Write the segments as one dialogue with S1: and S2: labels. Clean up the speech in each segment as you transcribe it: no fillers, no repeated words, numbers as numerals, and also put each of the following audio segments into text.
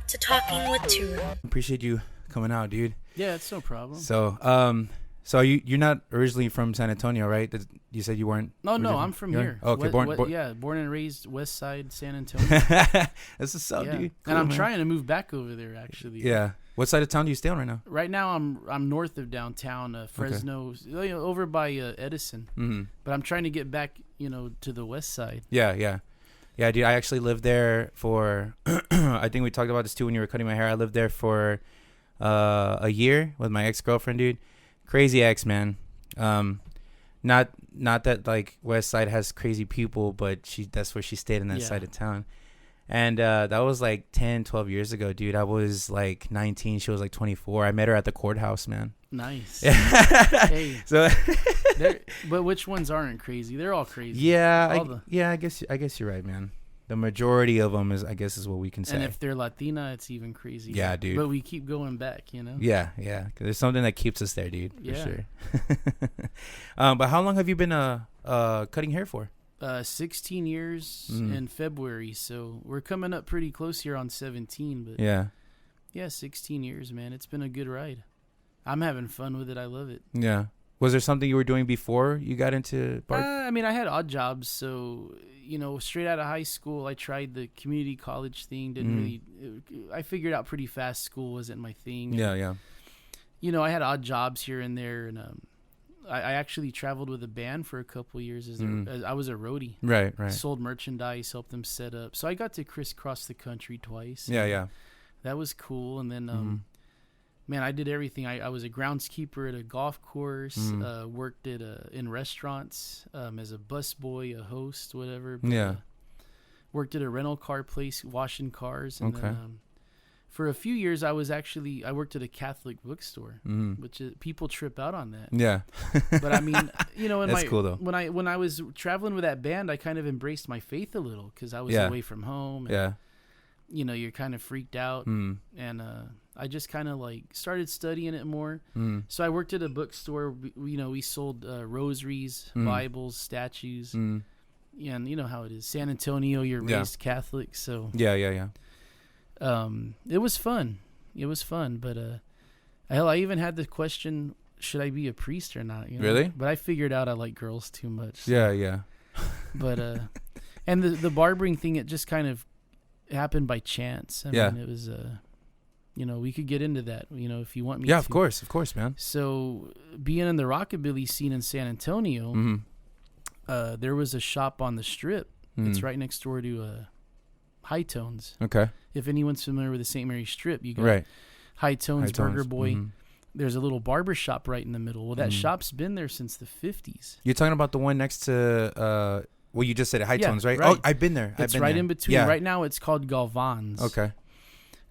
S1: to Talking with Turu.
S2: Appreciate you coming out, dude.
S3: Yeah, it's no problem.
S2: So you're not originally from San Antonio, right? You said you weren't.
S3: No, I'm from here.
S2: Okay,
S3: born and raised West Side San Antonio.
S2: This is so, dude.
S3: Cool, and I'm trying to move back over there, actually.
S2: Yeah. What side of town do you stay on right now?
S3: Right now, I'm north of downtown, Fresno, over by Edison.
S2: Mm-hmm.
S3: But I'm trying to get back, to the west side.
S2: Yeah, dude. I actually lived there for. I think we talked about this too when you were cutting my hair. I lived there for a year with my ex-girlfriend, dude. Crazy ex, man. Not that like West Side has crazy people, but that's where she stayed in that side of town. And that was like 10, 12 years ago, dude. I was like 19. She was like 24. I met her at the courthouse, man.
S3: Nice.
S2: Hey. So,
S3: but which ones aren't crazy? They're all crazy.
S2: Yeah, I guess you're right, man. The majority of them is what we can say.
S3: And if they're Latina, it's even crazy.
S2: Yeah, dude.
S3: But we keep going back,
S2: Yeah. Cause there's something that keeps us there, dude. For sure. But how long have you been cutting hair for?
S3: 16 years in February, so we're coming up pretty close here on 17. But yeah, 16 years, man. It's been a good ride. I'm having fun with it. I love it. Yeah.
S2: Was there something you were doing before you got into
S3: I mean, I had odd jobs, so straight out of high school, I tried the community college thing. Didn't really. I figured out pretty fast school wasn't my thing.
S2: Yeah.
S3: I had odd jobs here and there, and I actually traveled with a band for a couple of years. As I was a roadie.
S2: Right.
S3: Sold merchandise, helped them set up. So I got to crisscross the country twice.
S2: Yeah.
S3: That was cool. And then, man, I did everything. I was a groundskeeper at a golf course. Worked at in restaurants as a busboy, a host, whatever. But, worked at a rental car place, washing cars. And then, for a few years, I worked at a Catholic bookstore, which people trip out on that.
S2: Yeah.
S3: But I mean,
S2: that's cool though.
S3: When I was traveling with that band, I kind of embraced my faith a little because I was away from home. And, you're kind of freaked out, and I just kind of like started studying it more. So I worked at a bookstore. We sold rosaries, Bibles, statues, and you know how it is. San Antonio, you're raised Catholic, so
S2: yeah.
S3: It was fun. But hell, I even had the question, should I be a priest or not?
S2: Really?
S3: But I figured out I like girls too much. So.
S2: Yeah.
S3: But and the barbering thing, it just kind of happened by chance. I mean, it was we could get into that, if you want me to.
S2: Yeah, of course, man.
S3: So being in the rockabilly scene in San Antonio, there was a shop on the Strip. It's right next door to High Tones.
S2: Okay.
S3: If anyone's familiar with the St. Mary's Strip, you got High Tones, Burger Boy. There's a little barber shop right in the middle. Well, that shop's been there since the 50s.
S2: You're talking about the one next to, you just said High Tones, right? Oh, I've been there.
S3: It's right in between. Yeah. Right now it's called Galvan's.
S2: Okay.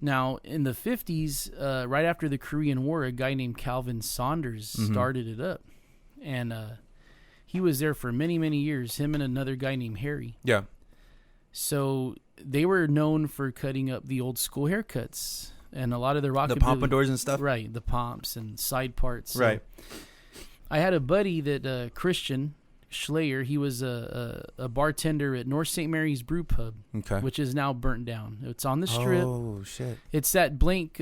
S3: Now, in the 50s, right after the Korean War, a guy named Calvin Saunders started it up. And he was there for many, many years, him and another guy named Harry.
S2: Yeah.
S3: So they were known for cutting up the old school haircuts and a lot of the rockabilly.
S2: The pompadours and stuff?
S3: Right, the pomps and side parts.
S2: Right.
S3: So I had a buddy that, Christian Schleyer, he was a bartender at North St. Mary's Brew Pub, which is now burnt down. It's on the Strip.
S2: Oh, shit.
S3: It's that blank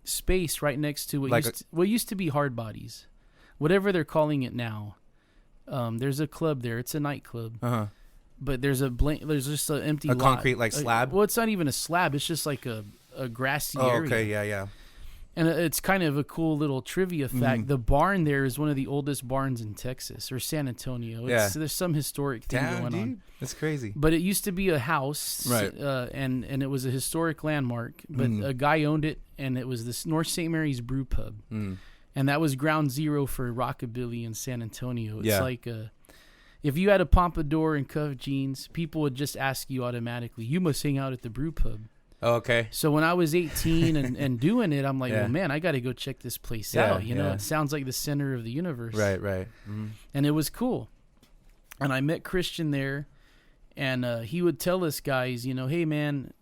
S3: space right next to what used to be Hard Bodies. Whatever they're calling it now. There's a club there. It's a nightclub. Uh-huh. But there's just an empty lot.
S2: Concrete slab?
S3: Well, it's not even a slab. It's just like a grassy area.
S2: Oh, okay, yeah.
S3: And it's kind of a cool little trivia fact. The barn there is one of the oldest barns in Texas or San Antonio. There's some historic thing going on.
S2: That's crazy.
S3: But it used to be a house,
S2: right?
S3: And it was a historic landmark. But a guy owned it, and it was this North St. Mary's Brew Pub. And that was ground zero for rockabilly in San Antonio. It's like if you had a pompadour and cuff jeans, people would just ask you automatically, you must hang out at the brew pub.
S2: Oh, okay.
S3: So when I was 18 and doing it, I'm like, well, man, I got to go check this place out. It sounds like the center of the universe.
S2: Right.
S3: And it was cool. And I met Christian there, and he would tell us guys, hey, man,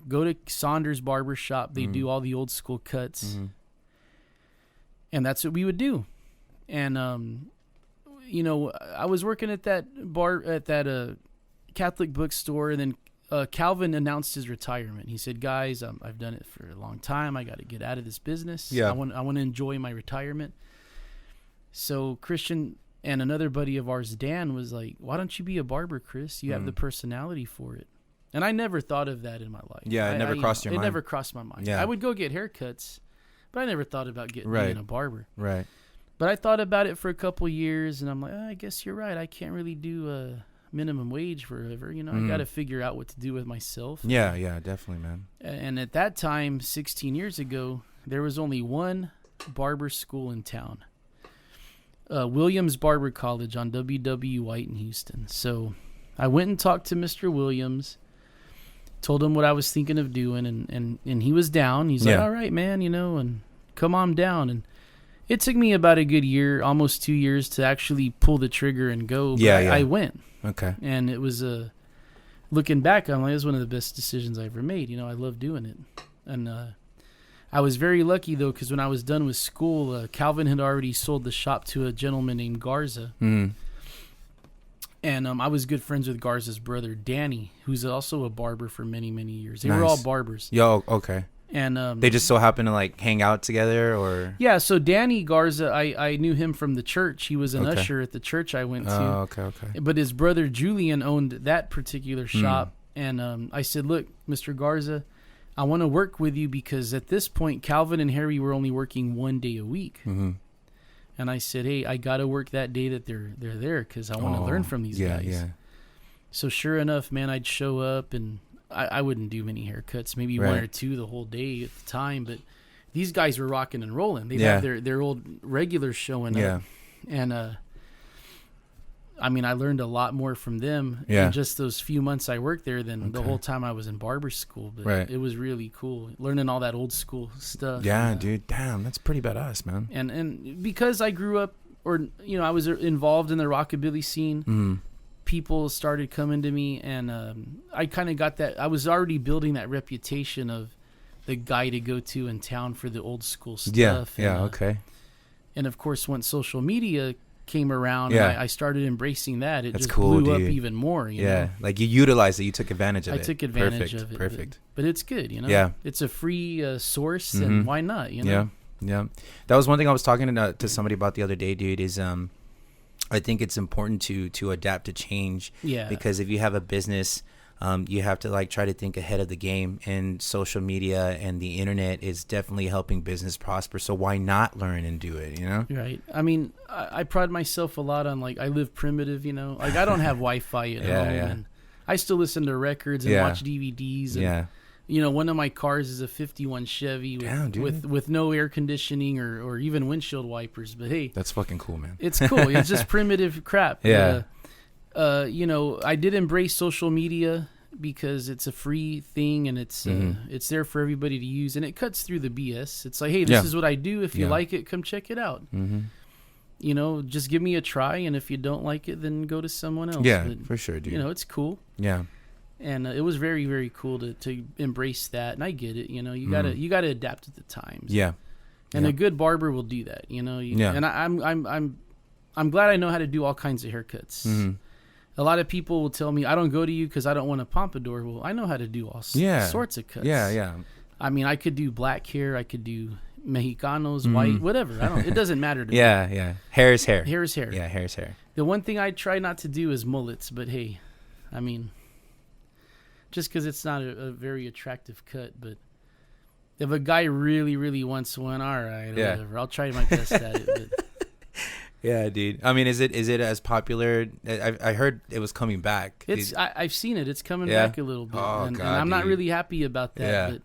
S3: go to Saunders Barber Shop. They do all the old school cuts. And that's what we would do. And, I was working at that bar, at that Catholic bookstore, and then Calvin announced his retirement. He said, "Guys, I've done it for a long time. I got to get out of this business.
S2: Yeah.
S3: I want to enjoy my retirement." So Christian and another buddy of ours, Dan, was like, "Why don't you be a barber, Chris? You have the personality for it." And I never thought of that in my life.
S2: Yeah, it never crossed your mind.
S3: It never crossed my mind.
S2: Yeah.
S3: I would go get haircuts, but I never thought about being a barber.
S2: Right.
S3: But I thought about it for a couple years, and I'm like, I guess you're right. I can't really do a minimum wage forever. I got to figure out what to do with myself.
S2: Yeah, definitely, man.
S3: And at that time, 16 years ago, there was only one barber school in town. Williams Barber College on W.W. White in Houston. So I went and talked to Mr. Williams, told him what I was thinking of doing, and he was down. He's like, all right, man, and come on down. And it took me about a good year, almost 2 years, to actually pull the trigger and go. But I went.
S2: Okay.
S3: And it was, looking back, I'm like, it was one of the best decisions I ever made. I love doing it. And I was very lucky, though, because when I was done with school, Calvin had already sold the shop to a gentleman named Garza. And I was good friends with Garza's brother, Danny, who's also a barber for many, many years. They were all barbers.
S2: Yo, okay.
S3: And
S2: they just so happen to like hang out together, or
S3: so Danny Garza, I knew him from the church. He was an usher at the church I went to.
S2: Oh, okay.
S3: But his brother Julian owned that particular shop, and I said, "Look, Mr. Garza, I want to work with you because at this point, Calvin and Harry were only working 1 day a week." And I said, "Hey, I got to work that day that they're there because I want to learn from these guys." Yeah. So sure enough, man, I'd show up and I wouldn't do many haircuts, maybe one or two the whole day at the time. But these guys were rocking and rolling. They'd have their old regulars showing up. And I mean, I learned a lot more from them in just those few months I worked there than the whole time I was in barber school. But it was really cool learning all that old school stuff.
S2: Yeah, dude. Damn, that's pretty badass, man.
S3: And because I grew up, or I was involved in the rockabilly scene, people started coming to me, and I kind of got that. I was already building that reputation of the guy to go to in town for the old school stuff.
S2: Okay.
S3: And of course, once social media came around, and I started embracing that. It just
S2: cool,
S3: blew
S2: dude.
S3: up even more. You know?
S2: Like you utilized it, you took advantage of it.
S3: I took advantage of it.
S2: Perfect.
S3: But it's good, It's a free source, and why not? Yeah.
S2: That was one thing I was talking to somebody about the other day, dude. Is I think it's important to adapt to change. Yeah. Because if you have a business, you have to like try to think ahead of the game, and social media and the internet is definitely helping business prosper. So why not learn and do it?
S3: Right. I mean, I pride myself a lot on like I live primitive. Like I don't have Wi-Fi at home, and I still listen to records and watch DVDs. And, one of my cars is a 51 Chevy with no air conditioning or even windshield wipers. But hey,
S2: that's fucking cool, man.
S3: It's cool. It's just primitive crap. I did embrace social media because it's a free thing, and it's there for everybody to use, and it cuts through the BS. It's like, hey, this is what I do. If you like it, come check it out. Just give me a try, and if you don't like it, then go to someone else.
S2: Yeah, but, for sure, dude.
S3: It's cool.
S2: Yeah.
S3: And it was very, very cool to embrace that, and I get it. You gotta adapt to the times.
S2: Yeah.
S3: And a good barber will do that. And I'm glad I know how to do all kinds of haircuts. A lot of people will tell me, I don't go to you because I don't want a pompadour. Well, I know how to do all sorts of cuts.
S2: Yeah.
S3: I mean, I could do black hair. I could do Mexicanos, white, whatever. It doesn't matter to me.
S2: Yeah. Hair is hair.
S3: Hair is hair.
S2: Yeah, hair is hair.
S3: The one thing I try not to do is mullets. But hey, I mean, just because it's not a very attractive cut. But if a guy really, really wants one, all right, whatever. I'll try my best at it. But.
S2: Yeah, dude. I mean, is it as popular? I heard it was coming back.
S3: I've seen it. It's coming back a little bit, and I'm not really happy about that. Yeah. But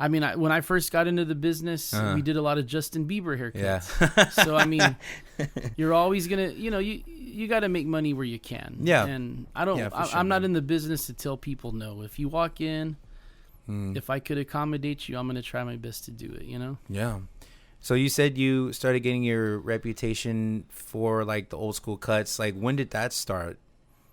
S3: I mean, when I first got into the business, we did a lot of Justin Bieber haircuts. Yeah. So I mean, you're always gonna, you got to make money where you can. Yeah. And I don't. I'm not in the business to tell people no. If you walk in, if I could accommodate you, I'm gonna try my best to do it.
S2: Yeah. So you said you started getting your reputation for like the old school cuts. Like, when did that start?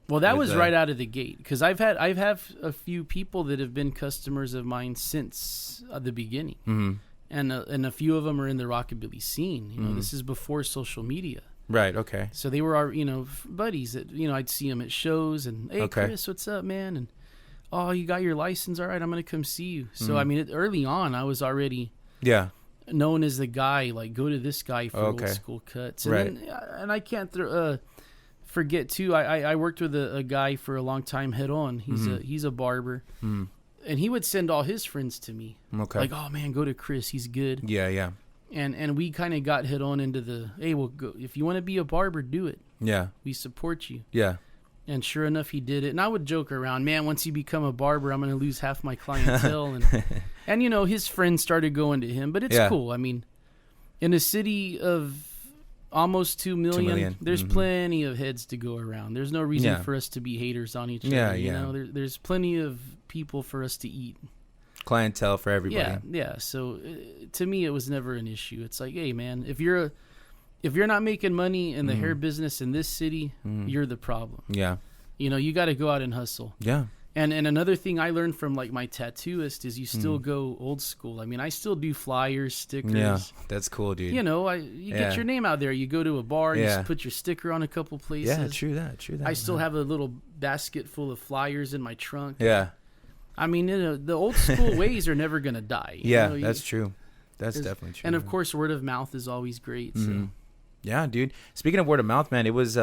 S3: Well, that was right out of the gate, because I've had a few people that have been customers of mine since the beginning, and a few of them are in the rockabilly scene. This is before social media.
S2: Right. Okay.
S3: So they were our buddies that I'd see them at shows, and hey, Chris, what's up, man? And oh, you got your license? All right, I'm going to come see you. So, I mean, early on, I was already known as the guy, like, go to this guy for old school cuts. And, then, and I can't forget, too, I worked with a guy for a long time, head on. He's a barber. And he would send all his friends to me. Okay. Like, oh, man, go to Chris. He's good.
S2: Yeah, yeah.
S3: And we kind of got hit on into the, hey, well, go, if you want to be a barber, do it.
S2: Yeah.
S3: We support you.
S2: Yeah.
S3: And sure enough, he did it. And I would joke around, man, once you become a barber, I'm going to lose half my clientele. And you know, his friends started going to him. But it's cool. I mean, in a city of almost 2 million, there's plenty of heads to go around. There's no reason for us to be haters on each other. You know, there's plenty of people for us to eat.
S2: Clientele for everybody.
S3: Yeah. So to me, it was never an issue. It's like, hey, man, if you're not making money in the hair business in this city, you're the problem. Yeah. You know, you got to go out and hustle. Yeah. And another thing I learned from like my tattooist is you still go old school. I mean, I still do flyers, stickers.
S2: Yeah, that's cool, dude.
S3: You know, you get your name out there. You go to a bar, you just put your sticker on a couple places.
S2: Yeah, true that.
S3: I still have a little basket full of flyers in my trunk.
S2: Yeah.
S3: I mean, you know, the old school ways are never going to die.
S2: You know, that's true. That's definitely true.
S3: And of course, word of mouth is always great. So.
S2: Yeah, dude. Speaking of word of mouth, man, it was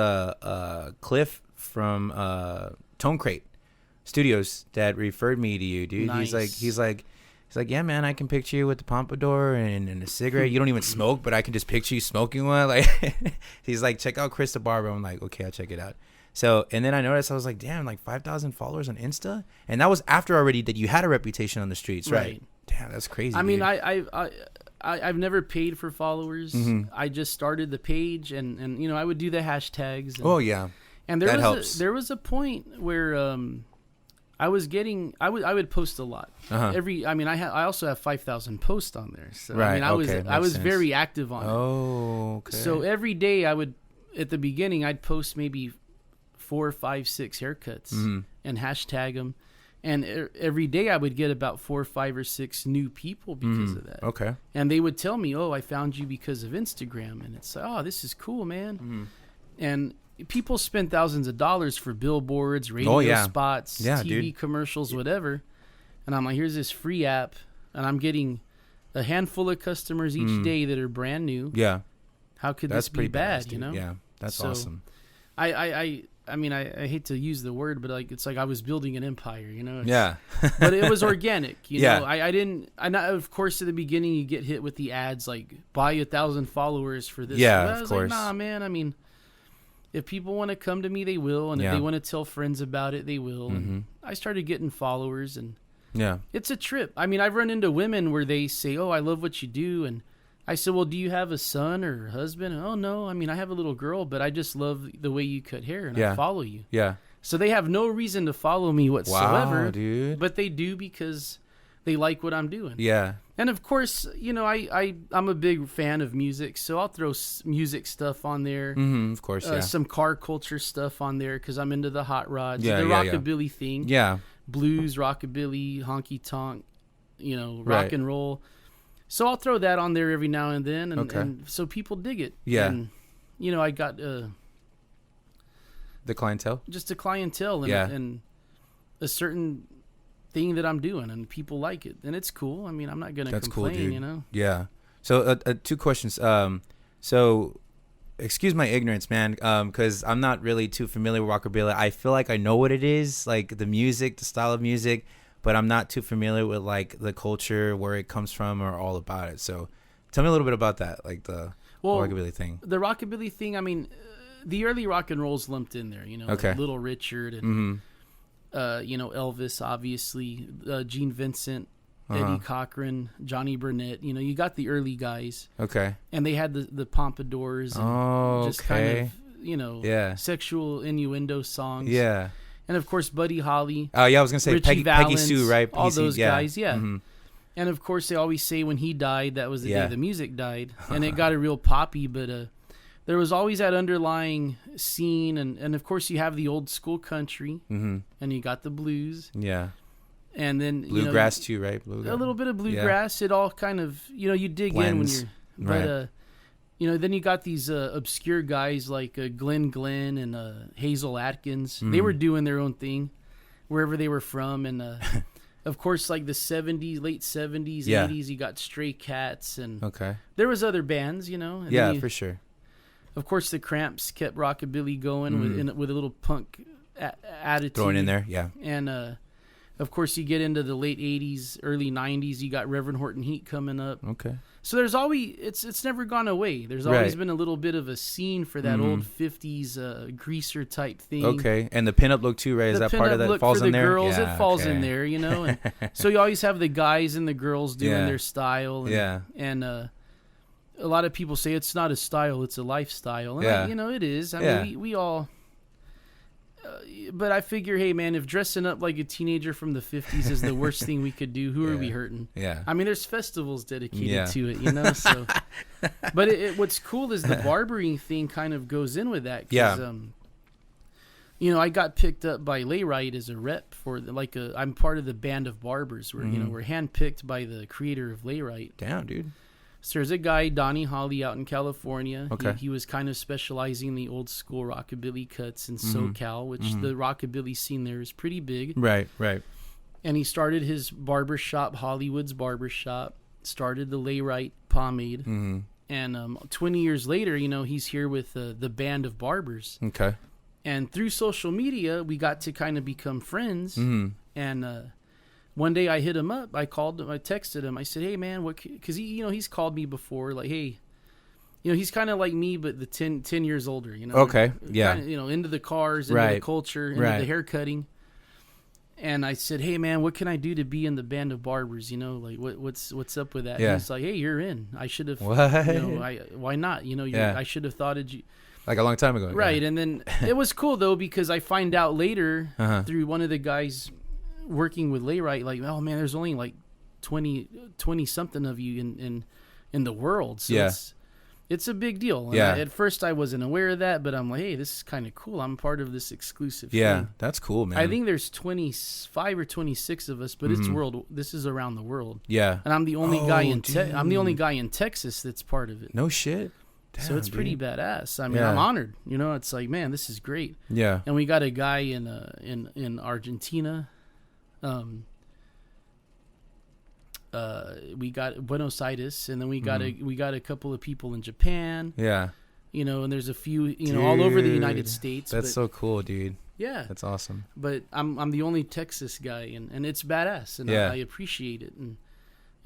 S2: Cliff from Tone Crate Studios that referred me to you, dude. Nice. He's like, yeah, man, I can picture you with the pompadour and a cigarette. You don't even smoke, but I can just picture you smoking one. Like, he's like, check out Chris the Barber. I'm like, okay, I'll check it out. So, and then I noticed, I was like, damn, like 5,000 followers on Insta? And that was after already that you had a reputation on the streets, right? Damn, that's crazy.
S3: I mean, I've never paid for followers. I just started the page and you know, I would do the hashtags. And, and there was a point where I would post a lot. I also have 5,000 posts on there. So I mean, I was very active on it. Oh, okay. So every day at the beginning, I'd post maybe 4, 5, 6 haircuts and hashtag them. And every day I would get about 4, 5, or 6 new people because of that. Okay. And they would tell me, oh, I found you because of Instagram. And it's like, oh, this is cool, man. And people spend thousands of dollars for billboards, radio spots, TV commercials, whatever. And I'm like, here's this free app. And I'm getting a handful of customers each day that are brand new. Yeah. How could this be bad, you know?
S2: Yeah, that's awesome.
S3: I mean, I hate to use the word, but like it's like I was building an empire, you know. But it was organic, you know. Of course, at the beginning, you get hit with the ads like buy 1,000 followers for this.
S2: Yeah,
S3: I was
S2: of course.
S3: Like, nah, man. I mean, if people want to come to me, they will, and if they want to tell friends about it, they will. And I started getting followers, and it's a trip. I mean, I've run into women where they say, "Oh, I love what you do," and I said, well, do you have a son or a husband? Oh, no. I mean, I have a little girl, but I just love the way you cut hair, and I follow you. Yeah. So they have no reason to follow me whatsoever. Wow, dude. But they do because they like what I'm doing. Yeah. And, of course, you know, I'm a big fan of music, so I'll throw music stuff on there.
S2: Of course,
S3: some car culture stuff on there because I'm into the hot rods, the rockabilly thing. Yeah. Blues, rockabilly, honky-tonk, you know, rock and roll. So I'll throw that on there every now and then, and so people dig it. Yeah. And, you know, I got
S2: the clientele?
S3: Just a clientele and a certain thing that I'm doing, and people like it. And it's cool. I mean, I'm not going to complain,
S2: cool, dude.
S3: You know?
S2: Yeah. So 2 questions. So excuse my ignorance, man, because I'm not really too familiar with rockabilly. I feel like I know what it is, like the music, the style of music, but I'm not too familiar with like the culture, where it comes from, or all about it. So tell me a little bit about that, like the rockabilly thing.
S3: The rockabilly thing, I mean, the early rock and roll's lumped in there, you know, like Little Richard and, you know, Elvis, obviously, Gene Vincent, Eddie Cochran, Johnny Burnett. You know, you got the early guys. Okay. And they had the pompadours and just kind of, you know, sexual innuendo songs. Yeah. And, of course, Buddy Holly.
S2: Oh, yeah, I was going to say Peggy Sue, right?
S3: All those guys, And, of course, they always say when he died, that was the day the music died. And it got a real poppy, but there was always that underlying scene. And of course, you have the old school country, and you got the blues. Yeah. And then
S2: bluegrass, too, right?
S3: Bluegrass. A little bit of bluegrass. It all kind of, you know, you dig in when you're... But, you know, then you got these obscure guys like Glenn and Hazel Atkins. They were doing their own thing. wherever they were from. And of course, like the 70s, late 70s,
S2: Yeah.
S3: 80s, you got Stray Cats, and
S2: Okay.
S3: there was other bands, you know. And
S2: Yeah,
S3: then you,
S2: for sure.
S3: of course, the Cramps kept rockabilly going with a little punk attitude.
S2: Throwing in there, yeah.
S3: And of course, you get into the late 80s, early 90s, you got Reverend Horton Heat coming up.
S2: Okay.
S3: So there's always, it's never gone away. There's always
S2: Right.
S3: been a little bit of a scene for that old 50s greaser type thing.
S2: Okay. And the pinup look too, right? Is
S3: The
S2: that part of
S3: pinup
S2: that
S3: look
S2: falls
S3: for
S2: in
S3: the
S2: there?
S3: girls,
S2: Yeah,
S3: it falls
S2: okay.
S3: in there, you know. And so you always have the guys and the girls doing
S2: Yeah.
S3: their style. And,
S2: Yeah.
S3: And a lot of people say it's not a style, it's a lifestyle. And
S2: Yeah.
S3: you know, it is. I
S2: Yeah.
S3: mean, we all... but I figure, hey, man, if dressing up like a teenager from the 50s is the worst thing we could do, who are we hurting?
S2: Yeah.
S3: I mean, there's festivals dedicated to it, you know? So, but what's cool is the barbering thing kind of goes in with that. 'Cause,
S2: Yeah.
S3: you know, I got picked up by Layrite as a rep for I'm part of the band of barbers. Where you know, we're handpicked by the creator of Layrite.
S2: Damn, dude.
S3: So there's a guy, Donnie Holly, out in California.
S2: Okay.
S3: He was kind of specializing in the old school rockabilly cuts in SoCal, which the rockabilly scene there is pretty big.
S2: Right, right.
S3: And he started his barber shop, Hollywood's Barber Shop, started the Layrite Pomade.
S2: Mm-hmm.
S3: And 20 years later, you know, he's here with the band of barbers.
S2: Okay.
S3: And through social media, we got to kind of become friends.
S2: Mm-hmm.
S3: And one day I hit him up. I called him. I texted him. I said, "Hey, man, what?" Because he's called me before. Like, hey, you know, he's kind of like me, but the 10 years older. You know.
S2: Okay. Yeah.
S3: Kinda, you know, into the cars, into the culture, into the hair cutting. And I said, "Hey, man, what can I do to be in the band of barbers? You know, like what's up with that?"
S2: Yeah.
S3: And he's like, "Hey, you're in. I should have.
S2: What?
S3: You know, why not? You know, I should have thought of you."
S2: Like a long time ago.
S3: Right,
S2: Yeah.
S3: and then it was cool though because I find out later through one of the guys working with Layrite, like, oh man, there's only like 20 something of you in the world, so it's a big deal. And at first I wasn't aware of that, but I'm like, hey, this is kind of cool. I'm part of this exclusive thing.
S2: That's cool, man.
S3: I think there's 25 or 26 of us, but it's world. This is around the world.
S2: Yeah,
S3: and I'm the only guy I'm the only guy in Texas that's part of it.
S2: No shit. Damn,
S3: so it's pretty badass. I mean, I'm honored. You know, it's like, man, this is great.
S2: Yeah.
S3: And we got a guy in Argentina. We got Buenos Aires, and then we got a couple of people in Japan.
S2: Yeah.
S3: You know, and there's a few, all over the United States.
S2: That's so cool, dude.
S3: Yeah.
S2: That's awesome.
S3: But I'm the only Texas guy, and it's badass, and I appreciate it, and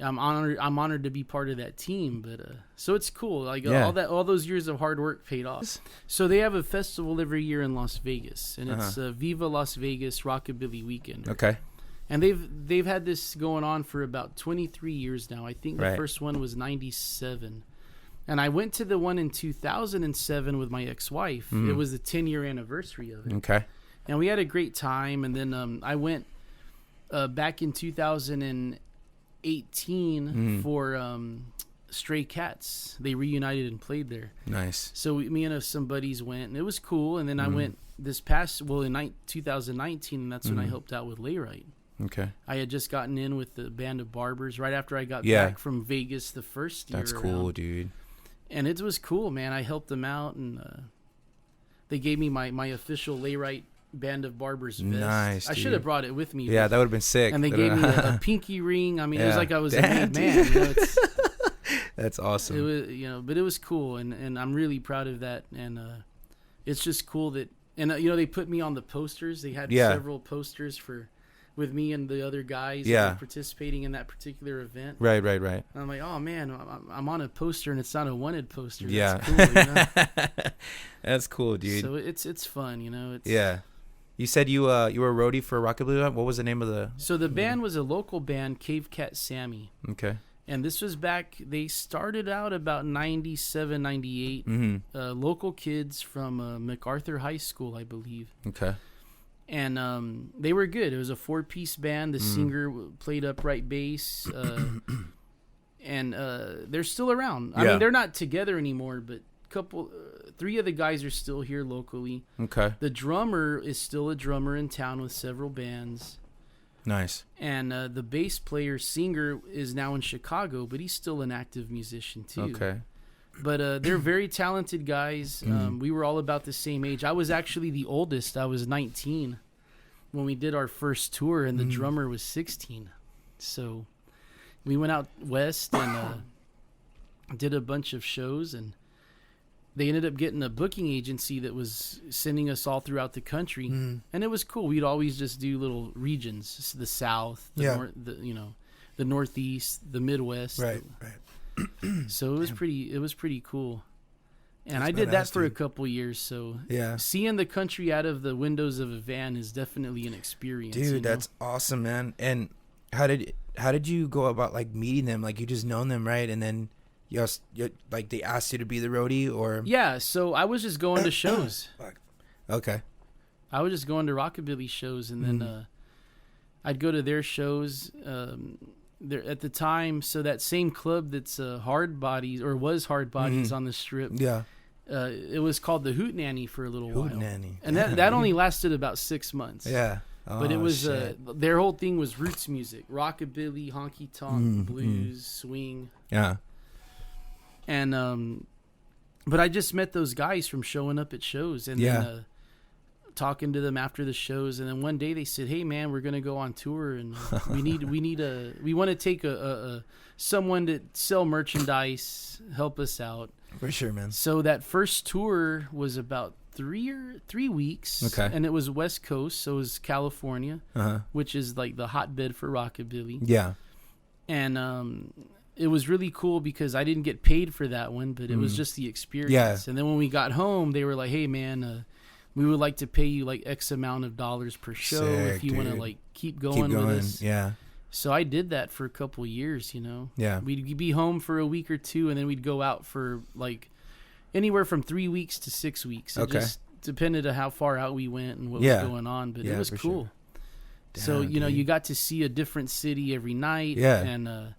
S3: I'm honored to be part of that team. But so it's cool. Like all those years of hard work paid off. So they have a festival every year in Las Vegas, and it's Viva Las Vegas Rockabilly Weekend.
S2: Okay.
S3: And they've had this going on for about 23 years now. I think the first one was 97. And I went to the one in 2007 with my ex-wife. It was the 10-year anniversary of it.
S2: Okay.
S3: And we had a great time. And then I went back in 2018 for Stray Cats. They reunited and played there.
S2: Nice.
S3: So me and some buddies went, and it was cool. And then I went in 2019, and that's when I helped out with Layrite.
S2: Okay.
S3: I had just gotten in with the band of barbers right after I got back from Vegas the first year.
S2: That's cool, dude.
S3: And it was cool, man. I helped them out, and they gave me my official Layrite band of barbers vest.
S2: Nice,
S3: I should have brought it with me.
S2: Yeah, that would have been sick.
S3: And they gave me a pinky ring. I mean, it was like I was a made man. You know,
S2: that's awesome.
S3: It was, but it was cool, and I'm really proud of that. And it's just cool that, and they put me on the posters. They had several posters with me and the other guys participating in that particular event.
S2: Right.
S3: And I'm like, oh man, I'm on a poster and it's not a wanted poster.
S2: Yeah.
S3: That's cool, you know?
S2: That's cool, dude.
S3: So it's fun, you know.
S2: You said you were a roadie for Rockabilly. What was the name of the?
S3: So the band was a local band, Cave Cat Sammy.
S2: Okay.
S3: And this was back, they started out about 97, 98. Local kids from MacArthur High School, I believe.
S2: Okay.
S3: And they were good. It was a 4-piece band. The singer played upright bass. And they're still around. I mean, they're not together anymore, but 3 of the guys are still here locally.
S2: Okay.
S3: The drummer is still a drummer in town with several bands.
S2: Nice.
S3: And the bass player, singer, is now in Chicago, but he's still an active musician too.
S2: Okay.
S3: But they're very talented guys. We were all about the same age. I was actually the oldest. I was 19. when we did our first tour, and the drummer was 16. So we went out west and did a bunch of shows, and they ended up getting a booking agency that was sending us all throughout the country, and it was cool. We'd always just do little regions: the South, the North, the Northeast, the Midwest.
S2: Right.
S3: So it was pretty cool. And I did that for a couple years. So seeing the country out of the windows of a van is definitely an experience.
S2: Dude, that's awesome, man. And how did you go about like meeting them? Like, you just known them, right? And then you like they asked you to be the roadie, or
S3: so I was just going to shows.
S2: Okay. I
S3: was just going to rockabilly shows, and then I'd go to their shows. There at the time, so that same club that's Hard Bodies, or was Hard Bodies on the Strip. Yeah. It was called the Hoot Nanny for a little while. Hoot Nanny. And that only lasted about 6 months. Yeah. But it was their whole thing was roots music, rockabilly, honky tonk, blues, swing. Yeah. And but I just met those guys from showing up at shows, and then talking to them after the shows, and then one day they said, "Hey man, we're gonna go on tour, and we want to take a someone to sell merchandise, help us out."
S2: For sure, man.
S3: So that first tour was about 3 weeks. Okay. And it was West Coast, so it was California, which is like the hotbed for rockabilly. Yeah. And it was really cool because I didn't get paid for that one, but it was just the experience. Yeah. And then when we got home, they were like, "Hey man, we would like to pay you like X amount of dollars per show if you want to like keep going with us." Yeah. So I did that for a couple of years, you know. Yeah. We'd be home for a week or two, and then we'd go out for like anywhere from 3 weeks to 6 weeks. It just depended on how far out we went and what was going on, but it was cool. Sure. Damn, so, you know, you got to see a different city every night. Yeah. And,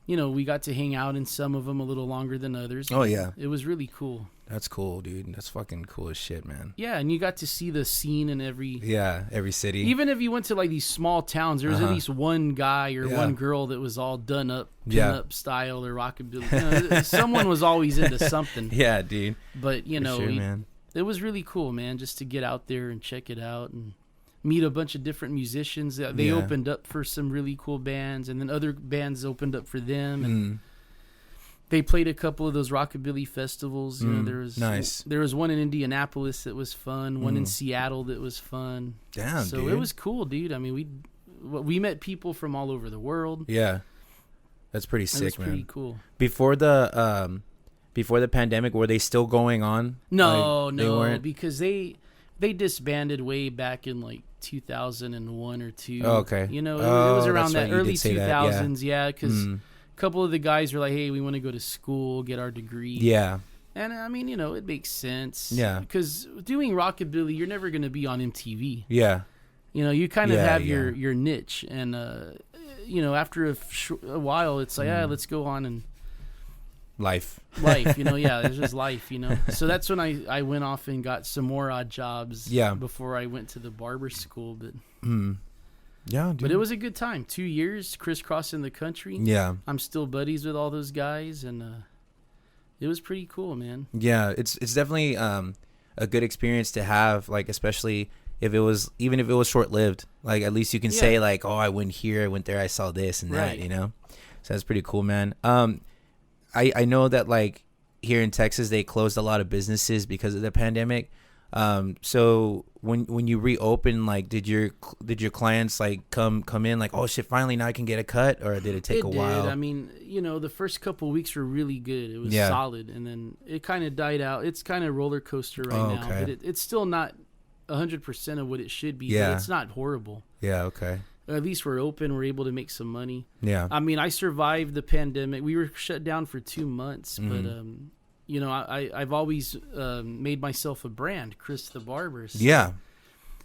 S3: you know, we got to hang out in some of them a little longer than others. Oh, yeah. It was really cool.
S2: That's cool, dude. That's fucking cool as shit, man.
S3: Yeah, and you got to see the scene in every
S2: city.
S3: Even if you went to like these small towns, there was at least one guy or one girl that was all done up, pin-up style or rockabilly. You know, someone was always into something.
S2: Yeah, dude.
S3: But, you know, man. It was really cool, man, just to get out there and check it out and meet a bunch of different musicians. They opened up for some really cool bands, and then other bands opened up for them, and they played a couple of those rockabilly festivals. You know, there was one in Indianapolis that was fun, one in Seattle that was fun. Damn, so dude. It was cool, dude. I mean, we met people from all over the world.
S2: Yeah, that's pretty sick, man. It was
S3: pretty cool.
S2: Before the pandemic, were they still going on?
S3: No, because they disbanded way back in like 2001 or 2. Oh, okay. You know, it was around that early 2000s. Yeah, because a couple of the guys were like, "Hey, we want to go to school, get our degree." Yeah. And I mean, you know, it makes sense. Yeah. Because doing rockabilly, you're never going to be on MTV. Yeah. You know, you kind of have your niche, and you know, after a while, it's like, let's go on and
S2: life,
S3: you know. Yeah, it's just life, you know. So that's when I went off and got some more odd jobs. Yeah. Before I went to the barber school, but. Yeah, dude. But it was a good time. 2 years crisscrossing the country. Yeah. I'm still buddies with all those guys, and it was pretty cool, man.
S2: Yeah, it's definitely a good experience to have, like, especially if it was short lived. Like, at least you can say like, "Oh, I went here, I went there, I saw this and that," you know. So that's pretty cool, man. I know that like here in Texas they closed a lot of businesses because of the pandemic. So when you reopen, like, did your clients like come in like, "Oh shit, finally now I can get a cut," or did it take a while?
S3: I mean, you know, the first couple of weeks were really good. It was solid, and then it kind of died out. It's kind of roller coaster right now, but it's still not 100% of what it should be. Yeah, but it's not horrible.
S2: Yeah, okay.
S3: At least we're open. We're able to make some money. Yeah. I mean, I survived the pandemic. We were shut down for 2 months, but you know, I've always made myself a brand, Chris the Barber. Yeah.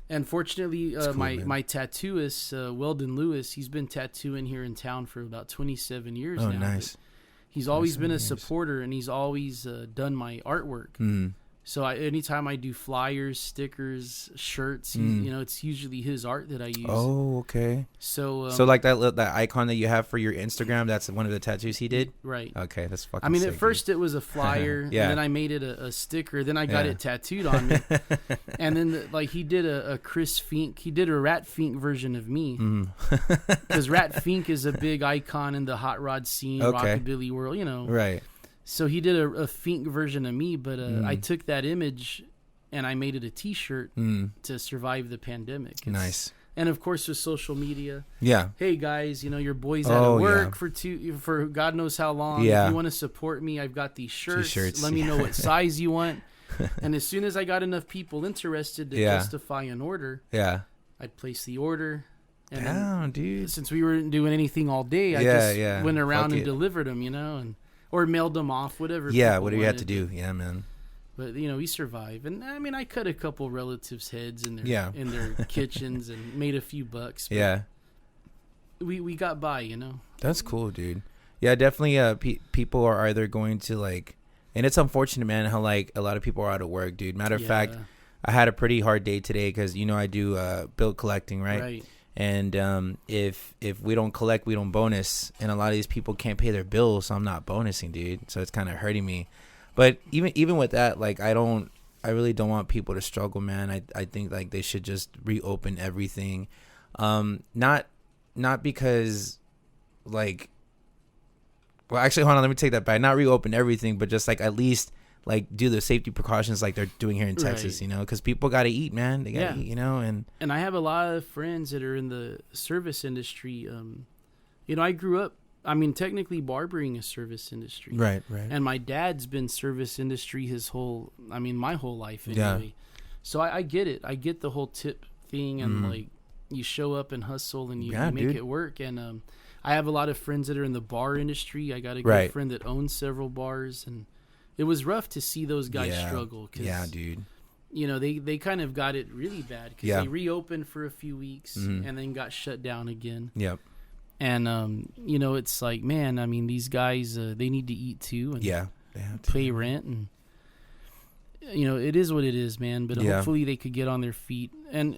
S3: And fortunately, cool, my tattooist, Weldon Lewis, he's been tattooing here in town for about 27 years now. Oh, nice. He's always been a supporter, and he's always done my artwork. So anytime I do flyers, stickers, shirts, it's usually his art that I use.
S2: Oh, okay.
S3: So
S2: like that icon that you have for your Instagram, that's one of the tattoos he did?
S3: Right.
S2: Okay, that's fucking
S3: I mean,
S2: sick,
S3: at first it was a flyer, and then I made it a sticker, then I got it tattooed on me. And then he did a Chris Fink, he did a Rat Fink version of me. Because Rat Fink is a big icon in the hot rod scene, rockabilly world,
S2: Right.
S3: So he did a Fink version of me, but I took that image and I made it a T-shirt to survive the pandemic.
S2: Nice.
S3: And of course, with social media.
S2: Yeah.
S3: Hey guys, your boy's out of work for God knows how long.
S2: Yeah.
S3: If you want to support me, I've got these shirts. Let me know what size you want. And as soon as I got enough people interested to justify an order, I'd place the order. And
S2: then, dude.
S3: Since we weren't doing anything all day, I just went around and delivered them, or mailed them off, whatever.
S2: Yeah, whatever you had to do. Yeah, man.
S3: But we survived, and I mean, I cut a couple relatives' heads in their kitchens and made a few bucks. But we got by,
S2: That's cool, dude. Yeah, definitely. People are either going to and it's unfortunate, man, how a lot of people are out of work, dude. Matter of fact, I had a pretty hard day today because I do bill collecting, right? Right. And if we don't collect, we don't bonus. And a lot of these people can't pay their bills, so I'm not bonusing, dude. So it's kind of hurting me. But even with that, I really don't want people to struggle, man. I think they should just reopen everything. Not because well, actually, hold on, let me take that back. Not reopen everything, but just at least do the safety precautions they're doing here in Texas, because people got to eat, man. They got to eat, and
S3: I have a lot of friends that are in the service industry. I grew up, technically barbering is service industry.
S2: Right.
S3: And my dad's been service industry my whole life anyway. Yeah. So I get it. I get the whole tip thing and you show up and hustle and you make it work. And I have a lot of friends that are in the bar industry. I got a good friend that owns several bars, and it was rough to see those guys struggle.
S2: Yeah, dude.
S3: They kind of got it really bad because they reopened for a few weeks and then got shut down again.
S2: Yep.
S3: And, it's man, these guys, they need to eat too. And
S2: they have to
S3: pay rent. And, it is what it is, man. But hopefully they could get on their feet. And,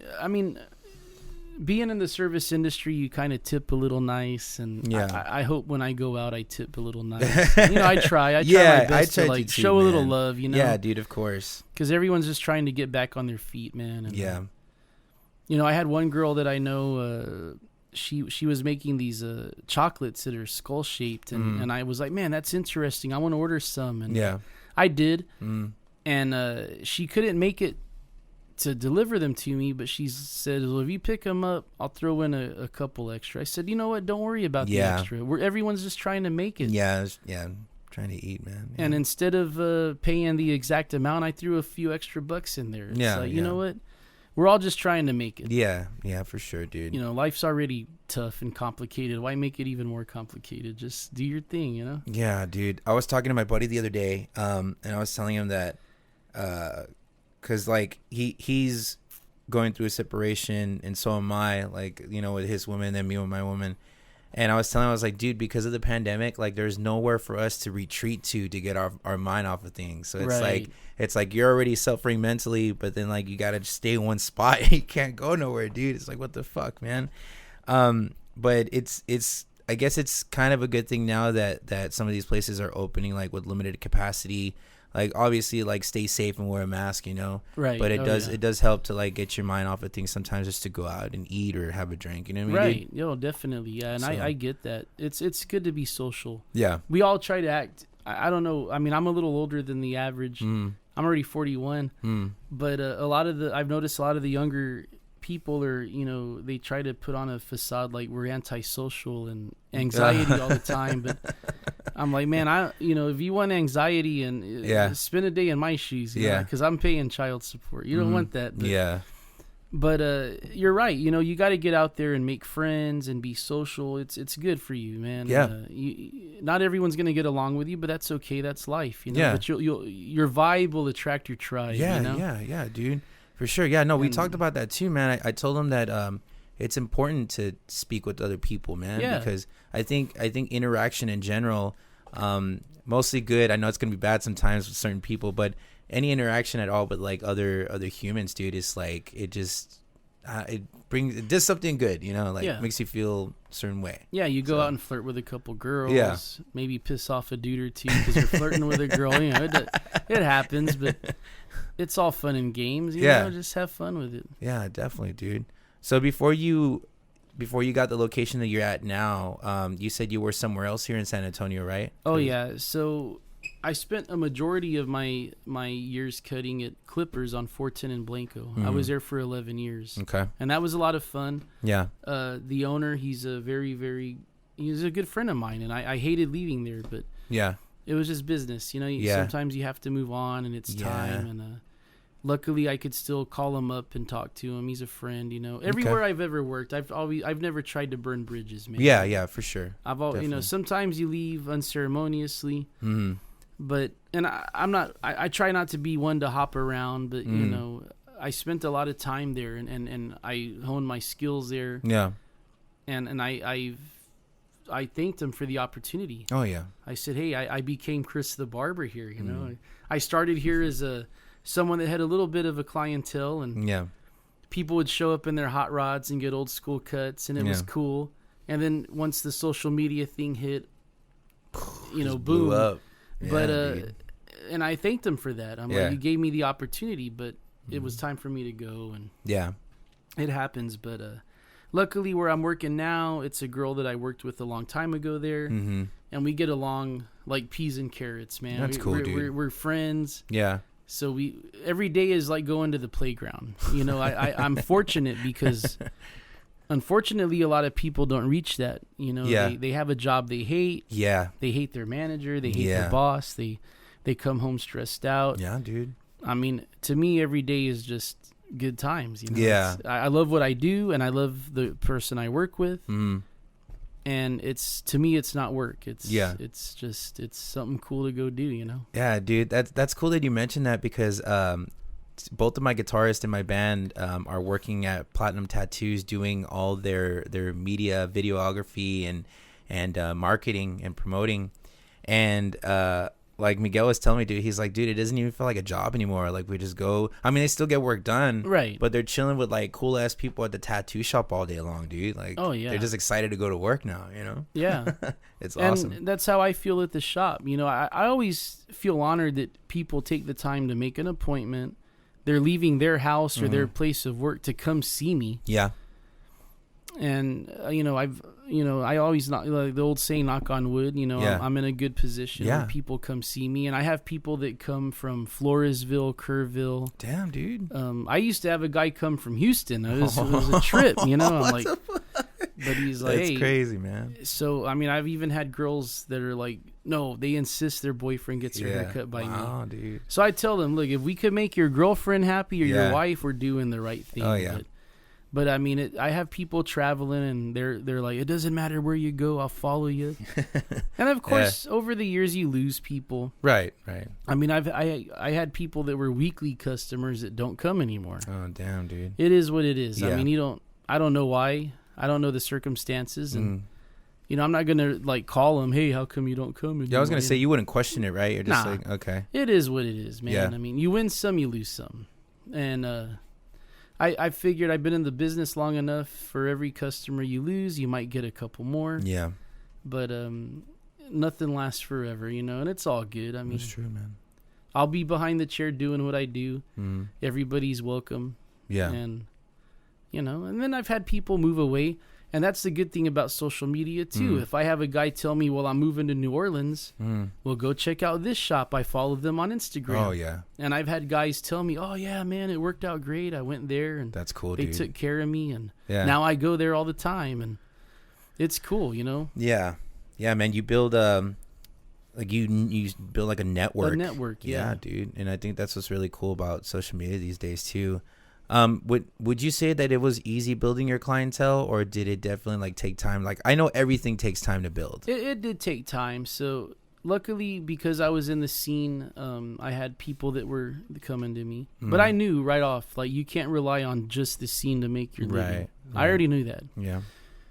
S3: being in the service industry, you kind of tip a little nice, and I hope when I go out, I tip a little nice. I try my best to show a little love.
S2: Yeah, dude, of course.
S3: Because everyone's just trying to get back on their feet, man. And, I had one girl that I know. She was making these chocolates that are skull shaped, and I was like, man, that's interesting. I want to order some, and I did, and she couldn't make it to deliver them to me, but she said, well, if you pick them up, I'll throw in a couple extra. I said, you know what? Don't worry about the extra. Everyone's just trying to make it.
S2: Yeah, trying to eat, man. Yeah.
S3: And instead of paying the exact amount, I threw a few extra bucks in there. It's you know what? We're all just trying to make it.
S2: Yeah, for sure, dude.
S3: Life's already tough and complicated. Why make it even more complicated? Just do your thing,
S2: Yeah, dude. I was talking to my buddy the other day, and I was telling him that, because he's going through a separation, and so am I, with his woman and me with my woman. And I was telling him, I was like, dude, because of the pandemic, there's nowhere for us to retreat to get our mind off of things. So it's you're already suffering mentally, but then you gotta just stay in one spot. You can't go nowhere, dude. It's what the fuck, man. But it's I guess it's kind of a good thing now that some of these places are opening with limited capacity. Obviously stay safe and wear a mask,
S3: Right.
S2: But it does help to get your mind off of things sometimes, just to go out and eat or have a drink, you know what I mean?
S3: Right. Yo, definitely. Yeah. And I get that. It's good to be social.
S2: Yeah.
S3: We all try to act. I don't know. I'm a little older than the average. I'm already 41. But I've noticed a lot of the younger people are, they try to put on a facade we're antisocial and anxiety all the time. But I'm like, man, if you want anxiety and spend a day in my shoes, because I'm paying child support. You don't want that. But, But you're right. You got to get out there and make friends and be social. It's good for you, man.
S2: Yeah.
S3: Not everyone's gonna get along with you, but that's okay. That's life. Yeah. But your vibe will attract your tribe.
S2: Yeah. Yeah, dude. For sure. Yeah. No, we talked about that too, man. I told him that it's important to speak with other people, man. Yeah. Because I think interaction in general, mostly good. I know it's gonna be bad sometimes with certain people, but any interaction at all with like other humans, dude, is like it just it does something good, you know, like makes you feel a certain way.
S3: Yeah, you go out and flirt with a couple girls, maybe piss off a dude or two because you're flirting with a girl. You know, it happens, but it's all fun and games. You know, just have fun with it.
S2: Yeah, definitely, dude. So before you got the location that you're at now, you said you were somewhere else here in San Antonio, right?
S3: Oh yeah, so I spent a majority of my years cutting at Clippers on 410 and Blanco. Mm-hmm. I was there for 11 years.
S2: Okay. And
S3: that was a lot of fun.
S2: Yeah.
S3: The owner, he's a he's a good friend of mine, and I hated leaving there, but it was just business. You know, sometimes you have to move on, and it's time. And luckily, I could still call him up and talk to him. He's a friend, you know. Everywhere I've ever worked, I've never tried to burn bridges, man.
S2: Yeah, for sure.
S3: I've always, you know, sometimes you leave unceremoniously. Mm-hmm. But I try not to be one to hop around, but you know, I spent a lot of time there and I honed my skills there. Yeah. And I thanked him for the opportunity.
S2: Oh yeah.
S3: I said, hey, I became Chris the Barber here, you know. I started here as someone that had a little bit of a clientele, and people would show up in their hot rods and get old school cuts, and it was cool. And then once the social media thing hit, you know, boom. Blew up. Yeah, but and I thanked him for that. I'm like, you gave me the opportunity, but it was time for me to go, and it happens. But luckily, where I'm working now, it's a girl that I worked with a long time ago there, and we get along like peas and carrots, man.
S2: That's cool, dude.
S3: We're friends.
S2: Yeah.
S3: So every day is like going to the playground. You know, I'm fortunate because. Unfortunately, a lot of people don't reach that. You know, they have a job they hate. Yeah. They hate their manager. They hate their boss. They come home stressed out.
S2: Yeah, dude.
S3: I mean, to me, every day is just good times. You know? Yeah. I love what I do, and I love the person I work with. Mm. And to me, it's not work. It's something cool to go do, you know?
S2: Yeah, dude. That's cool that you mentioned that because both of my guitarists in my band are working at Platinum Tattoos, doing all their media, videography, and marketing and promoting. And like Miguel was telling me, dude, he's like, dude, it doesn't even feel like a job anymore. Like we just go. I mean, they still get work done,
S3: right?
S2: But they're chilling with like cool ass people at the tattoo shop all day long, dude. Like, oh yeah, they're just excited to go to work now, you know?
S3: Yeah,
S2: it's awesome.
S3: And that's how I feel at the shop. You know, I always feel honored that people take the time to make an appointment. They're leaving their house or their place of work to come see me. Yeah. And I always not like the old saying, knock on wood. You know, I'm in a good position. Yeah. When people come see me, and I have people that come from Floresville, Kerrville.
S2: Damn, dude.
S3: I used to have a guy come from Houston. It was a trip. You know, I'm like, but he's like,
S2: that's
S3: hey,
S2: crazy, man.
S3: So I mean, I've even had girls that are like, no, they insist their boyfriend gets their haircut by me.
S2: Wow, dude.
S3: So I tell them, look, if we could make your girlfriend happy or your wife, we're doing the right thing.
S2: Oh yeah.
S3: But I mean, I have people traveling, and they're like, it doesn't matter where you go, I'll follow you. And of course, over the years, you lose people.
S2: Right.
S3: I mean, I had people that were weekly customers that don't come anymore.
S2: Oh damn, dude.
S3: It is what it is. Yeah. I mean, I don't know why. I don't know the circumstances, and you know, I'm not gonna like call them, hey, how come you don't come anymore?
S2: Yeah, I was gonna say you wouldn't question it, right? You're just like, okay.
S3: It is what it is, man. Yeah. I mean, you win some, you lose some, and I figured I've been in the business long enough. For every customer you lose, you might get a couple more. Yeah. But nothing lasts forever, you know, and it's all good. I mean,
S2: that's true, man.
S3: I'll be behind the chair doing what I do. Everybody's welcome. Yeah. And you know, and then I've had people move away, and that's the good thing about social media too. If I have a guy tell me, well, I'm moving to New Orleans, well, go check out this shop. I follow them on Instagram.
S2: Oh yeah.
S3: And I've had guys tell me, oh yeah, man, it worked out great. I went there, and
S2: that's cool.
S3: They took care of me, and now I go there all the time, and it's cool, you know.
S2: Yeah, man. You build like you build like a network. Yeah, dude. And I think that's what's really cool about social media these days too. Would you say that it was easy building your clientele, or did it definitely like take time? Like, I know everything takes time to build.
S3: It did take time. So luckily, because I was in the scene, I had people that were coming to me, but I knew right off, like, you can't rely on just the scene to make your living. Right. I already knew that.
S2: Yeah.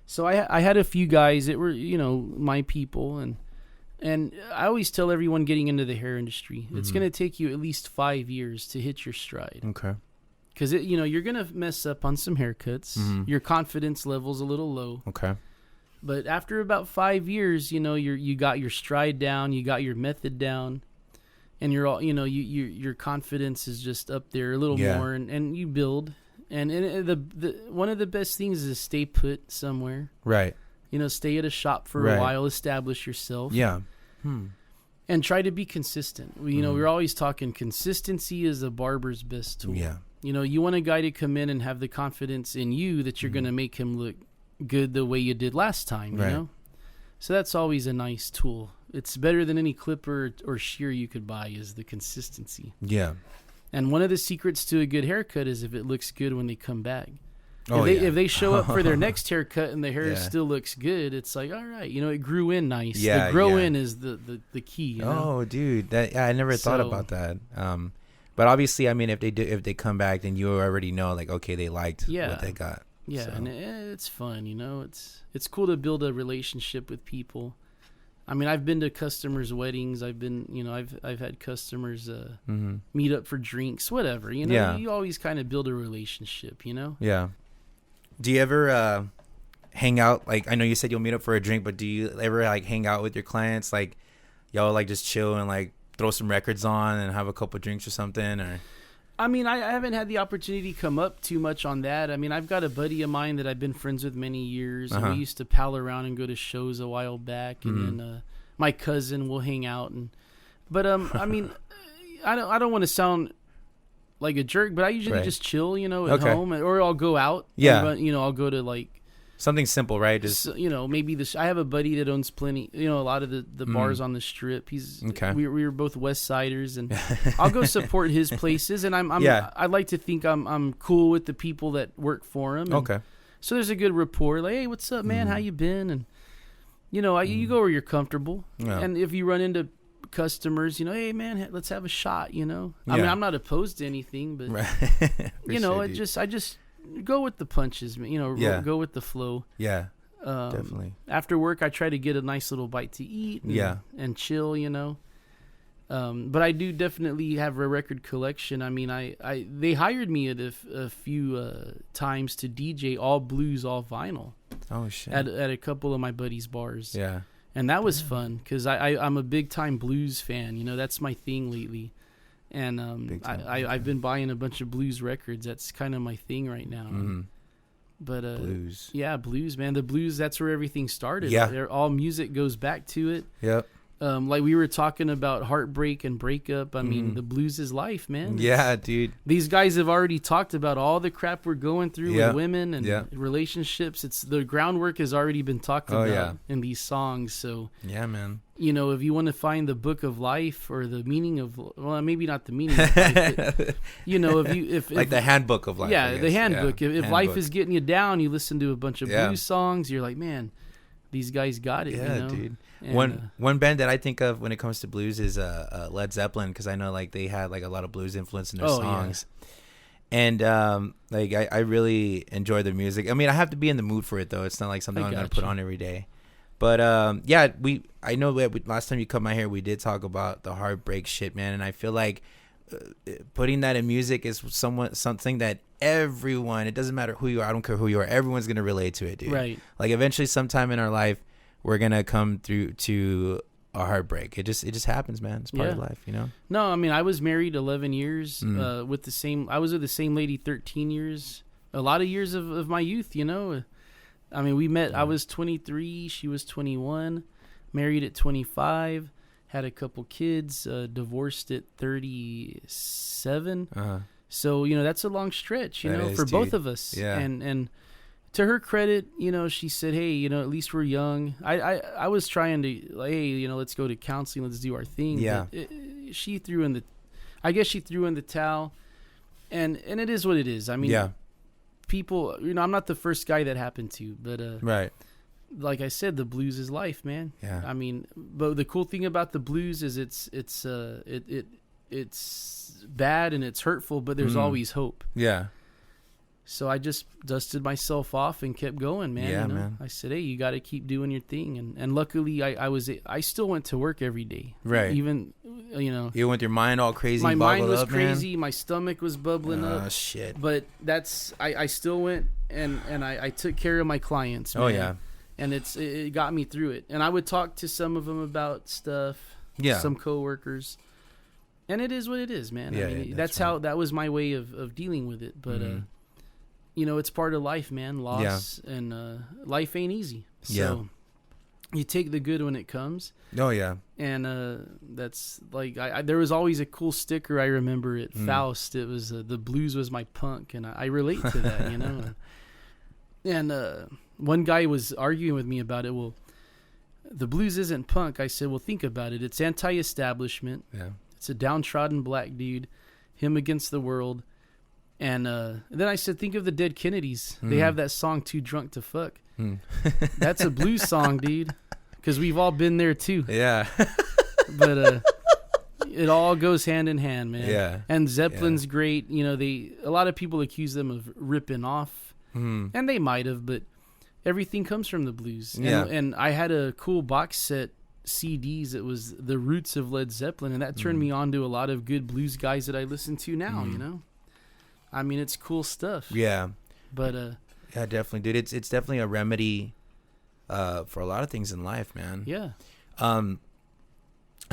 S3: So I had a few guys that were, you know, my people, and And I always tell everyone getting into the hair industry, it's going to take you at least 5 years to hit your stride.
S2: Okay.
S3: Because, you're going to mess up on some haircuts. Your confidence level's a little low.
S2: Okay.
S3: But after about 5 years, you got your stride down, you got your method down, and you're all, your confidence is just up there a little more, and you build. And the one of the best things is to stay put somewhere.
S2: Right.
S3: Stay at a shop for a while, establish yourself.
S2: Yeah.
S3: And try to be consistent. We're always talking consistency is a barber's best tool.
S2: Yeah.
S3: You want a guy to come in and have the confidence in you that you're going to make him look good the way you did last time, you know? So that's always a nice tool. It's better than any clipper or shear you could buy is the consistency.
S2: Yeah.
S3: And one of the secrets to a good haircut is if it looks good when they come back. If they show up for their next haircut and the hair still looks good, it's like, all right, it grew in nice. The grow in is the key.
S2: Oh, dude, I never thought about that. But obviously, I mean, if they come back, then you already know, like, okay, they liked what they got.
S3: Yeah,
S2: so.
S3: And it's fun, It's cool to build a relationship with people. I mean, I've been to customers' weddings. I've been, I've had customers meet up for drinks, whatever. You always kind of build a relationship,
S2: Yeah. Do you ever hang out? Like, I know you said you'll meet up for a drink, but do you ever like hang out with your clients? Like, y'all like just chill and like throw some records on and have a couple drinks or something? Or
S3: I mean, I haven't had the opportunity to come up too much on that. I mean, I've got a buddy of mine that I've been friends with many years. And we used to pal around and go to shows a while back. And then my cousin will hang out. But I mean, I don't want to sound like a jerk, but I usually just chill, at home, or I'll go out.
S2: Yeah.
S3: I'll go to like
S2: something simple, right? Just
S3: maybe this. I have a buddy that owns plenty, a lot of the bars on the Strip. He's we were both West Siders, and I'll go support his places. And I like to think I'm cool with the people that work for him. And so there's a good rapport. Like, hey, what's up, man? How you been? And you go where you're comfortable. Yeah. And if you run into customers, hey man, let's have a shot. I mean, I'm not opposed to anything, but I just go with the punches, go with the flow.
S2: Yeah, definitely.
S3: After work, I try to get a nice little bite to eat. And chill. But I do definitely have a record collection. I mean, they hired me at a few times to DJ all blues, all vinyl.
S2: Oh shit!
S3: At a couple of my buddies' bars.
S2: Yeah.
S3: And that was fun because I'm a big time blues fan. That's my thing lately. And I've been buying a bunch of blues records. That's kind of my thing right now. But
S2: blues.
S3: Yeah, blues, man. The blues, that's where everything started.
S2: Yeah.
S3: All music goes back to it.
S2: Yep.
S3: Like we were talking about heartbreak and breakup. I mean, the blues is life, man.
S2: Yeah, dude.
S3: These guys have already talked about all the crap we're going through with women and relationships. It's the groundwork has already been talked about in these songs. So
S2: yeah, man.
S3: If you want to find the book of life or the meaning of, well, maybe not the meaning of life, but, if
S2: like the handbook of life.
S3: Yeah, the handbook. If handbook. Life is getting you down, you listen to a bunch of blues songs. You're like, man, these guys got it.
S2: Yeah, dude. And, one band that I think of when it comes to blues is Led Zeppelin, because I know like they had like a lot of blues influence in their songs. And like I really enjoy their music. I mean, I have to be in the mood for it though. It's not like something I'm gonna put on every day. But I know that last time you cut my hair, we did talk about the heartbreak shit, man. And I feel like putting that in music is something that everyone, it doesn't matter who you are, I don't care who you are, everyone's gonna relate to it, dude. Right. Like eventually, sometime in our life, we're gonna come through to a heartbreak. It just happens, man. It's part of life, No,
S3: I mean, I was married 11 years with the same. I was with the same lady 13 years. A lot of years of my youth, I mean, we met. I was 23. She was 21. Married at 25. Had a couple kids. Divorced at 37. So that's a long stretch, for both of us. Yeah. And to her credit, she said, hey, at least we're young. I was trying to, like, hey, let's go to counseling. Let's do our thing. Yeah. But she threw in the towel. And it is what it is. I mean, people, I'm not the first guy that happened to, but right. Like I said, the blues is life, man. Yeah. I mean, but the cool thing about the blues is it's bad and it's hurtful, but there's always hope. Yeah. So I just dusted myself off and kept going, man.
S2: Yeah,
S3: you know?
S2: man.
S3: I said, hey, you got to keep doing your thing. And luckily, I still went to work every day.
S2: Right.
S3: Even,
S2: You went with your mind all crazy.
S3: My mind was
S2: up,
S3: crazy.
S2: Man.
S3: My stomach was bubbling up.
S2: Oh, shit.
S3: But I still went and I took care of my clients, man.
S2: Oh, yeah.
S3: And it got me through it. And I would talk to some of them about stuff.
S2: Yeah.
S3: Some coworkers. And it is what it is, man.
S2: Yeah,
S3: I mean,
S2: that's
S3: how that was my way of dealing with it. But, it's part of life, man. Loss and life ain't easy. So you take the good when it comes.
S2: Oh, yeah.
S3: And that's like, there was always a cool sticker I remember at Faust. It was the blues was my punk. And I relate to that, you know. And one guy was arguing with me about it. Well, the blues isn't punk. I said, well, think about it. It's anti-establishment.
S2: Yeah.
S3: It's a downtrodden black dude, him against the world. And then I said, think of the Dead Kennedys. They have that song, Too Drunk to Fuck. That's a blues song, dude. Because we've all been there, too.
S2: Yeah.
S3: But it all goes hand in hand, man.
S2: Yeah.
S3: And Zeppelin's great. You know, a lot of people accuse them of ripping off. And they might have, but everything comes from the blues.
S2: Yeah.
S3: And I had a cool box set CDs. It was the roots of Led Zeppelin. And that turned me on to a lot of good blues guys that I listen to now, you know? I mean, it's cool stuff.
S2: Yeah.
S3: But
S2: yeah, definitely, dude. It's definitely a remedy for a lot of things in life, man.
S3: Yeah.
S2: I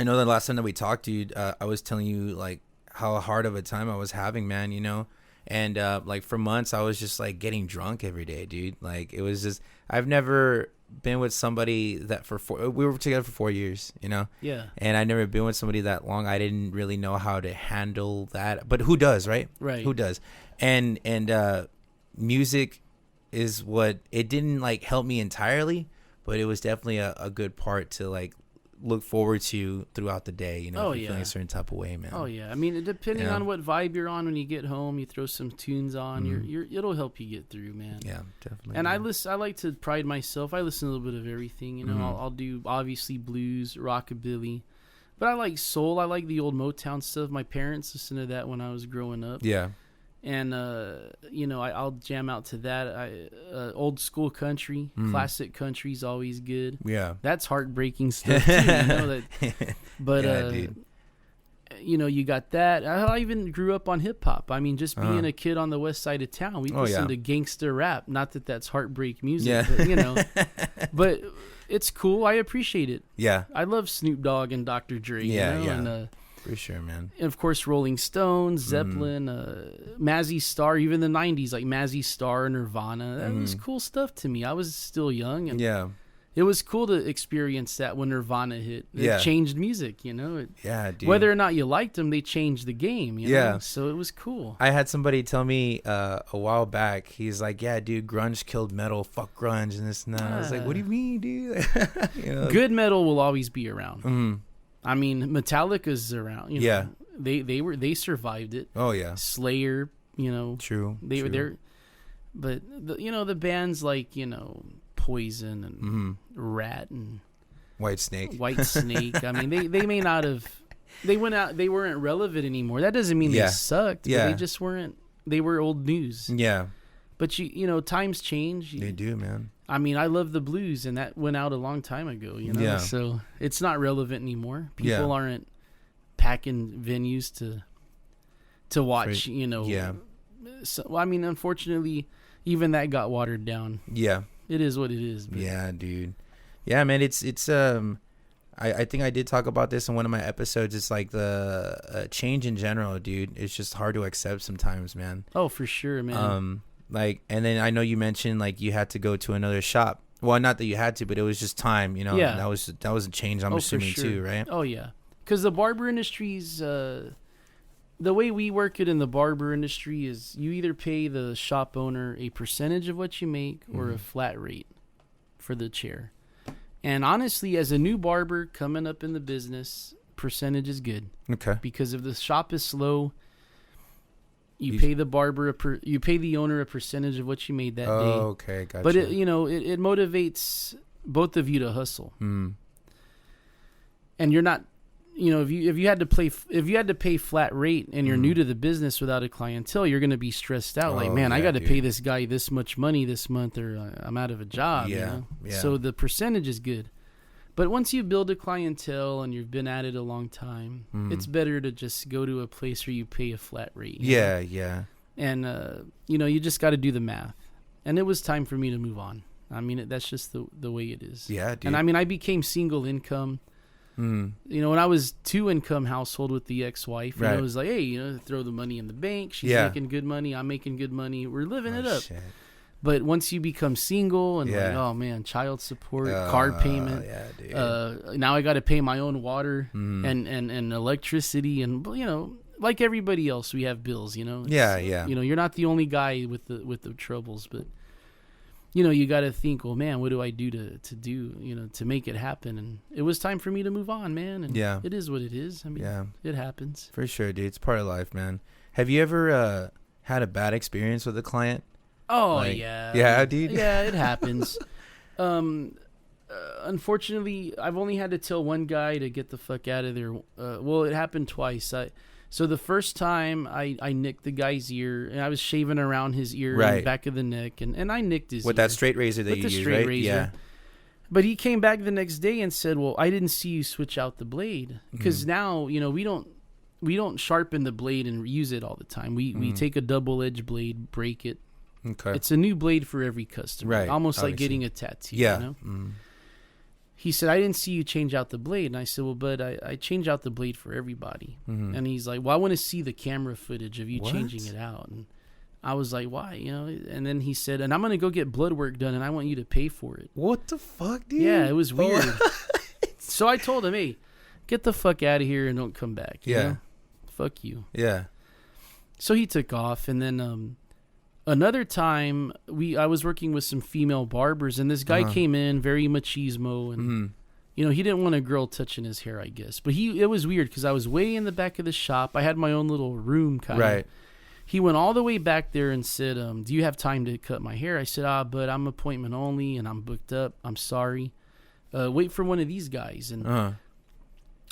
S2: know the last time that we talked, dude, I was telling you like how hard of a time I was having, man, you know? And like for months I was just like getting drunk every day, dude. Like it was just, I've never been with somebody that we were together for 4 years, you know?
S3: Yeah.
S2: And I'd never been with somebody that long. I didn't really know how to handle that. But who does, right?
S3: Right.
S2: Who does? And music is what, it didn't like help me entirely, but it was definitely a good part to like look forward to throughout the day, you know, if you're feeling a certain type of way, man.
S3: Oh yeah. I mean, depending on what vibe you're on when you get home, you throw some tunes on, it'll help you get through, man.
S2: Yeah, definitely.
S3: And I like to pride myself. I listen to a little bit of everything, you know. I'll do obviously blues, rockabilly, but I like soul. I like the old Motown stuff. My parents listened to that when I was growing up.
S2: Yeah.
S3: And I'll jam out to that. Old school country, classic country's always good.
S2: Yeah,
S3: that's heartbreaking stuff too. You know that, but
S2: dude.
S3: You got that. I even grew up on hip hop. I mean, just being a kid on the west side of town, we listened to gangster rap. Not that that's heartbreak music, but, you know. But it's cool. I appreciate it.
S2: Yeah,
S3: I love Snoop Dogg and Dr. Dre.
S2: Yeah,
S3: you know?
S2: yeah.
S3: And,
S2: for sure, man.
S3: And of course, Rolling Stones, Zeppelin, Mazzy Star, even the 90s, like Mazzy Star, Nirvana. That was cool stuff to me. I was still young. And it was cool to experience that when Nirvana hit. It changed music, you know?
S2: Dude.
S3: Whether or not you liked them, they changed the game, you know? So it was cool.
S2: I had somebody tell me a while back, he's like, yeah, dude, grunge killed metal. Fuck grunge and this and that. I was like, what do you mean, dude? You know?
S3: Good metal will always be around. I mean, Metallica's around. You know, they survived it.
S2: Oh yeah,
S3: Slayer. You know,
S2: true.
S3: They were there, but the bands like Poison and Rat and
S2: White Snake.
S3: I mean, they may not have. They went out. They weren't relevant anymore. That doesn't mean they sucked. Yeah, but they just weren't. They were old news.
S2: Yeah.
S3: But times change.
S2: They do, man.
S3: I mean, I love the blues, and that went out a long time ago, you know?
S2: Yeah.
S3: So it's not relevant anymore. People aren't packing venues to watch, you know.
S2: Yeah.
S3: So, I mean, unfortunately, even that got watered down.
S2: Yeah.
S3: It is what it is. But.
S2: Yeah, dude. Yeah, man, it's I think I did talk about this in one of my episodes. It's like the change in general, dude. It's just hard to accept sometimes, man.
S3: Oh, for sure, man.
S2: Like, and then I know you mentioned like you had to go to another shop. Well, not that you had to, but it was just time, you know.
S3: Yeah.
S2: That was a change. I'm assuming
S3: for sure.
S2: too, right?
S3: Oh yeah, because the barber industry's the way we work it in the barber industry is you either pay the shop owner a percentage of what you make or a flat rate for the chair. And honestly, as a new barber coming up in the business, percentage is good.
S2: Okay.
S3: Because if the shop is slow, you pay the barber you pay the owner a percentage of what you made that day.
S2: Okay, gotcha.
S3: But it motivates both of you to hustle. And you're not if you had to pay flat rate and you're new to the business without a clientele, you're going to be stressed out. Like, man, I got to pay this guy this much money this month, or I'm out of a job.
S2: Yeah.
S3: So the percentage is good. But once you build a clientele and you've been at it a long time, it's better to just go to a place where you pay a flat rate.
S2: Yeah.
S3: And, you just got to do the math. And it was time for me to move on. I mean, that's just the way it is.
S2: Yeah, dude.
S3: And I mean, I became single income. When I was 2-income household with the ex-wife,
S2: right.
S3: It was like, hey, throw the money in the bank. She's making good money. I'm making good money. We're living it up. Shit. But once you become single and like, oh man, child support, car payment. Yeah, dude. Now I got to pay my own water and electricity, and like everybody else, we have bills.
S2: Yeah.
S3: You're not the only guy with the troubles, but. You got to think, well, man, what do I do to make it happen? And it was time for me to move on, man. And it is what it is. I mean, it happens.
S2: For sure, dude. It's part of life, man. Have you ever had a bad experience with a client?
S3: Oh, yeah.
S2: Yeah, dude?
S3: Yeah, it happens. Unfortunately, I've only had to tell one guy to get the fuck out of there. Well, it happened twice. So the first time I nicked the guy's ear, and I was shaving around his ear and the back of the neck, and I nicked his ear.
S2: With that straight razor that you use, right?
S3: Razor. Yeah. But he came back the next day and said, well, I didn't see you switch out the blade. Because now, we don't sharpen the blade and use it all the time. We take a double-edged blade, break it.
S2: Okay.
S3: It's a new blade for every customer.
S2: Right.
S3: Almost like getting a tattoo,
S2: Yeah.
S3: He said, I didn't see you change out the blade. And I said, well, but I change out the blade for everybody. And he's like, well, I want to see the camera footage of you changing it out. And I was like, why? And then he said, and I'm going to go get blood work done, and I want you to pay for it.
S2: What the fuck, dude?
S3: Yeah, it was weird. So I told him, hey, get the fuck out of here and don't come back. You know? Fuck you.
S2: Yeah.
S3: So he took off, and then another time, I was working with some female barbers, and this guy came in very machismo, and he didn't want a girl touching his hair, I guess. But it was weird because I was way in the back of the shop. I had my own little room, kind of.
S2: Right.
S3: He went all the way back there and said, "Do you have time to cut my hair?" I said, but I'm appointment only, and I'm booked up. I'm sorry. Wait for one of these guys, and.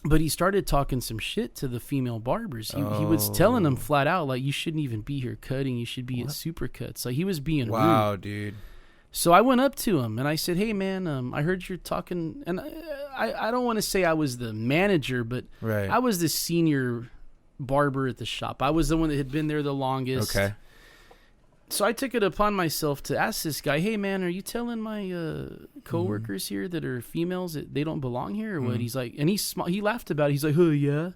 S3: But he started talking some shit to the female barbers. He was telling them flat out, like, you shouldn't even be here cutting. You should be at Supercuts. Like, he was being rude.
S2: Wow, dude.
S3: So I went up to him, and I said, hey, man, I heard you're talking. And I don't want to say I was the manager, but I was the senior barber at the shop. I was the one that had been there the longest. Okay. So I took it upon myself to ask this guy, hey, man, are you telling my coworkers here that are females that they don't belong here or what? He's like, and he laughed about it. He's like, oh, yeah.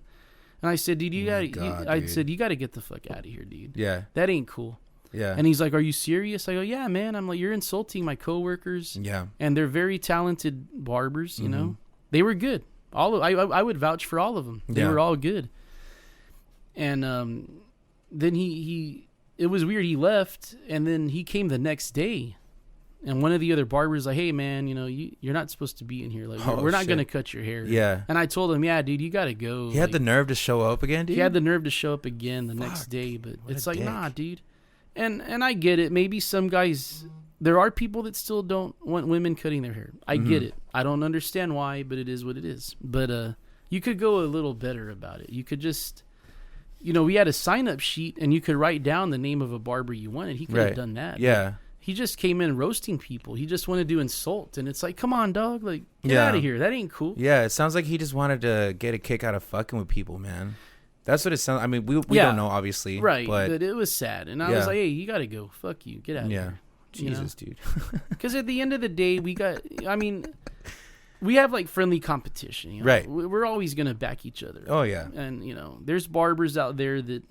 S3: And I said, dude, I said, you got to get the fuck out of here, dude.
S2: Yeah.
S3: That ain't cool.
S2: Yeah.
S3: And he's like, are you serious? I go, yeah, man. I'm like, you're insulting my coworkers.
S2: Yeah. And
S3: they're very talented barbers, you know. They were good. I would vouch for all of them. They were all good. And then it was weird. He left, and then he came the next day, and one of the other barbers like, hey, man, you're not supposed to be in here. Like, we're not going to cut your hair.
S2: Yeah.
S3: And I told him, yeah, dude, you got to go.
S2: He had the nerve to show up again, dude?
S3: He had the nerve to show up again the next day, but it's like, nah, dude. And I get it. Maybe some guys, there are people that still don't want women cutting their hair. I get it. I don't understand why, but it is what it is. But you could go a little better about it. You could just... we had a sign-up sheet, and you could write down the name of a barber you wanted. He could have done that.
S2: Yeah.
S3: He just came in roasting people. He just wanted to insult, and it's like, come on, dog. Like, get out of here. That ain't cool.
S2: Yeah, it sounds like he just wanted to get a kick out of fucking with people, man. That's what it sounds. I mean, we don't know, obviously.
S3: Right, but it was sad. And I was like, hey, you got to go. Fuck you. Get out of here.
S2: Jesus, dude.
S3: Because at the end of the day, we have like friendly competition,
S2: right?
S3: We're always gonna back each other.
S2: Oh yeah,
S3: and there's barbers out there that,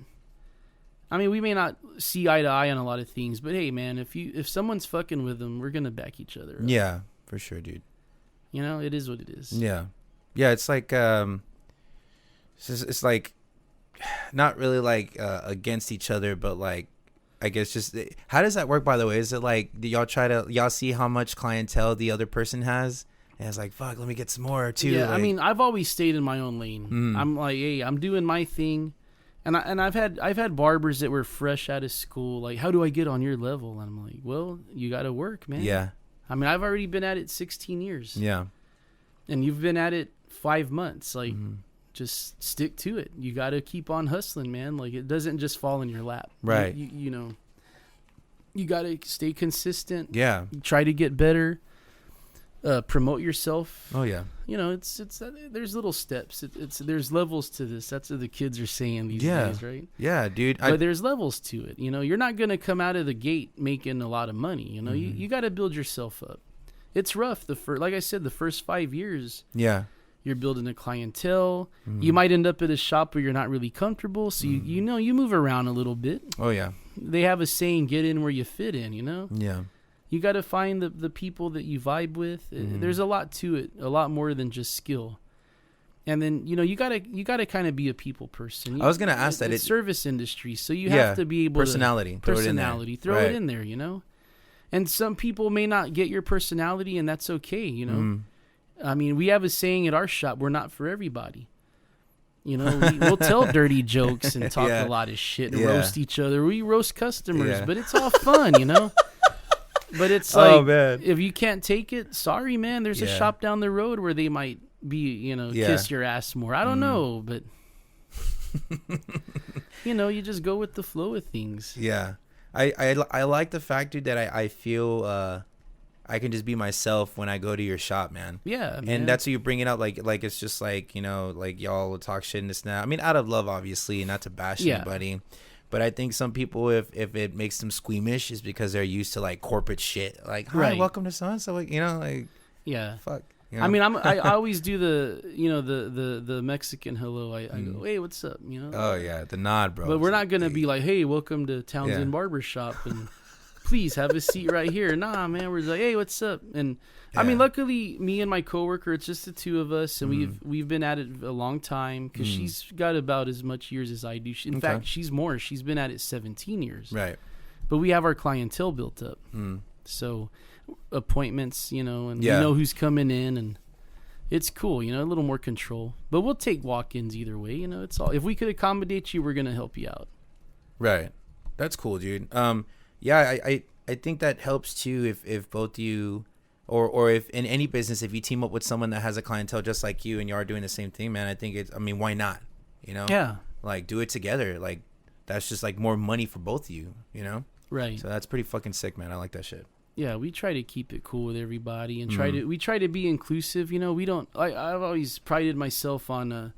S3: we may not see eye to eye on a lot of things, but hey, man, if someone's fucking with them, we're gonna back each other up.
S2: Yeah, for sure, dude.
S3: It is what it is.
S2: Yeah, it's like it's like not really like against each other, but like I guess just how does that work? By the way, is it like do y'all see how much clientele the other person has? And it's like, fuck, let me get some more, too.
S3: Yeah,
S2: like,
S3: I've always stayed in my own lane. I'm like, hey, I'm doing my thing. And I've had barbers that were fresh out of school. Like, how do I get on your level? And I'm like, well, you got to work, man.
S2: Yeah.
S3: I've already been at it 16 years.
S2: Yeah.
S3: And you've been at it 5 months. Like, just stick to it. You got to keep on hustling, man. Like, it doesn't just fall in your lap.
S2: Right.
S3: You know, you got to stay consistent.
S2: Yeah.
S3: Try to get better. Promote yourself.
S2: Oh yeah.
S3: You know, it's there's little steps. There's levels to this. That's what the kids are saying these days, right?
S2: Yeah, dude.
S3: But there's levels to it. You know, you're not gonna come out of the gate making a lot of money. You know, you got to build yourself up. It's rough. Like I said, the first 5 years.
S2: Yeah.
S3: You're building a clientele. You might end up at a shop where you're not really comfortable. So you know, you move around a little bit.
S2: Oh yeah.
S3: They have a saying, "Get in where you fit in." You know.
S2: Yeah.
S3: You got to find the people that you vibe with. There's a lot to it, a lot more than just skill. And then, you know, you gotta kind of be a people person.
S2: I was gonna ask that.
S3: It's service industry, so you have to be able
S2: personality.
S3: Throw it in there, you know. And some people may not get your personality, and that's okay, you know. I mean, we have a saying at our shop: we're not for everybody. You know, we'll tell dirty jokes and talk a lot of shit and roast each other. We roast customers, but it's all fun, you know. But it's like, if you can't take it, sorry, man. There's a shop down the road where they might be, you know, kiss your ass more. I don't know, but you know, you just go with the flow of things.
S2: Yeah, I like the fact, dude, that I feel I can just be myself when I go to your shop, man.
S3: Yeah, man.
S2: And that's what you bring it up, like it's just like, you know, like y'all will talk shit and this and that. I mean, out of love, obviously, not to bash anybody. But I think some people, if it makes them squeamish, is because they're used to like corporate shit. Like, hi, welcome to so and so. Like, you know, like, fuck. You know?
S3: I mean, I always do the Mexican hello. I go, hey, what's up? You know.
S2: Oh yeah, the nod, bro.
S3: But we're not gonna be like, hey, welcome to Townsend Barber Shop, and please have a seat right here. Nah, man, we're like, hey, what's up? And I mean, luckily, me and my coworker, it's just the two of us, and we've been at it a long time because she's got about as much years as I do. In fact, she's more. She's been at it 17 years.
S2: Right.
S3: But we have our clientele built up, so appointments, you know, and we know who's coming in, and it's cool, you know, a little more control. But we'll take walk-ins either way, you know. It's all, if we could accommodate you, we're gonna help you out.
S2: Right. That's cool, dude. Yeah, I think that helps too if both you. Or if in any business, if you team up with someone that has a clientele just like you and you are doing the same thing, man, I think I mean, why not? You know?
S3: Yeah.
S2: Like, do it together. Like, that's just like more money for both of you, you know?
S3: Right.
S2: So that's pretty fucking sick, man. I like that shit.
S3: Yeah, we try to keep it cool with everybody and we try to be inclusive. You know, we don't, I've always prided myself on,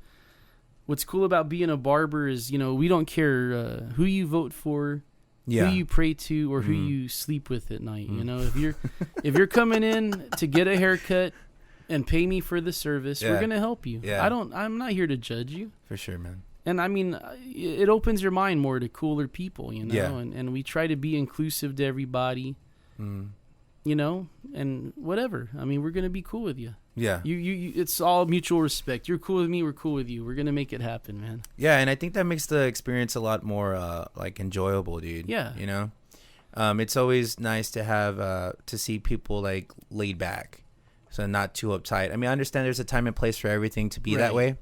S3: what's cool about being a barber is, you know, we don't care who you vote for. Who you pray to or who you sleep with at night. You know, if you're coming in to get a haircut and pay me for the service, we're gonna help you. I'm not here to judge you.
S2: For sure, man.
S3: And I mean, it opens your mind more to cooler people, you know. And we try to be inclusive to everybody. You know, and whatever. I mean, we're gonna be cool with you.
S2: Yeah.
S3: You it's all mutual respect. You're cool with me, we're cool with you. We're gonna make it happen, man.
S2: Yeah, and I think that makes the experience a lot more like enjoyable, dude.
S3: Yeah.
S2: You know? It's always nice to have to see people like laid back. So not too uptight. I mean, I understand there's a time and place for everything to be that way.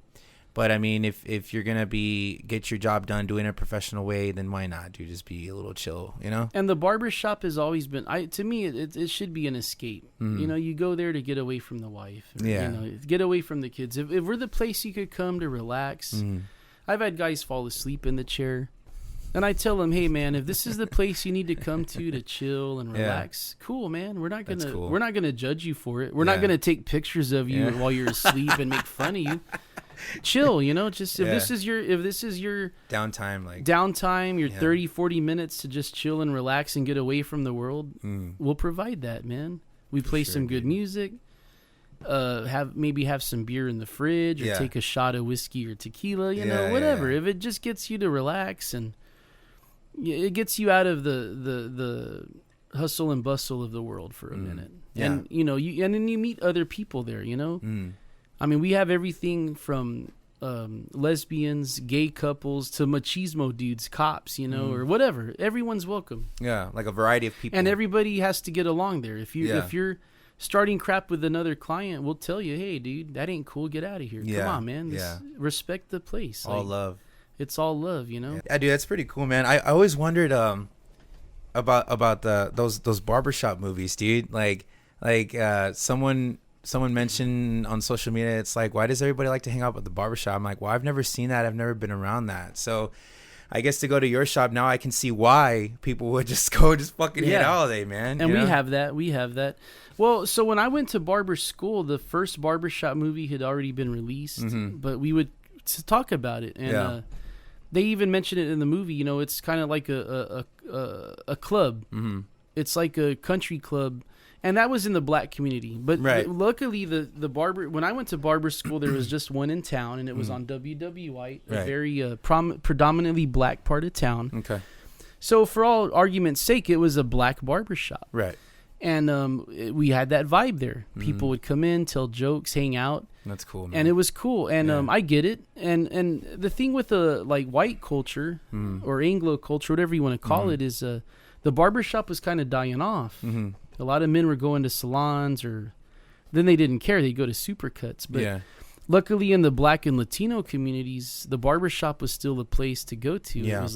S2: But I mean, if you're gonna get your job done doing it a professional way, then why not, dude? Just be a little chill, you know. And
S3: the barber shop has always been, to me, it should be an escape. You know, you go there to get away from the wife, or, you know, get away from the kids. If we're the place you could come to relax, I've had guys fall asleep in the chair, and I tell them, hey man, if this is the place you need to come to chill and relax, cool, man. We're not gonna judge you for it. We're not gonna take pictures of you while you're asleep and make fun of you. Chill, you know, just if this is your downtime, your 30-40 minutes to just chill and relax and get away from the world, we'll provide that, man. We play some good music, have some beer in the fridge, or take a shot of whiskey or tequila, you know, whatever. If it just gets you to relax and it gets you out of the hustle and bustle of the world for a minute, and you know, and then you meet other people there, you know. I mean, we have everything from lesbians, gay couples, to machismo dudes, cops, you know, or whatever. Everyone's welcome.
S2: Yeah, like a variety of people.
S3: And everybody has to get along there. If you're starting crap with another client, we'll tell you, hey, dude, that ain't cool. Get out of here. Come on, man. Respect the place.
S2: All love.
S3: It's all love, you know?
S2: Yeah, dude, that's pretty cool, man. I always wondered about those barbershop movies, dude. Like someone someone mentioned on social media, it's like, why does everybody like to hang out at the barbershop? I'm like, well, I've never seen that. I've never been around that. So I guess to go to your shop now, I can see why people would just fucking hit all day, man.
S3: And we have that. Well, so when I went to barber school, the first barbershop movie had already been released, but we would talk about it. And they even mentioned it in the movie. You know, it's kind of like a club. Mm-hmm. It's like a country club. And that was in the black community. But luckily, the barber, when I went to barber school, there was just one in town, and it was on WW White, a very predominantly black part of town.
S2: Okay.
S3: So for all argument's sake, it was a black barber shop.
S2: Right.
S3: And we had that vibe there. People would come in, tell jokes, hang out.
S2: That's cool, man.
S3: And it was cool. And I get it. And the thing with the like white culture or Anglo culture, whatever you want to call it, is the barbershop was kind of dying off. Mm-hmm. A lot of men were going to salons, or then they didn't care. They'd go to Supercuts. But luckily in the black and Latino communities, the barbershop was still a place to go to. Yeah.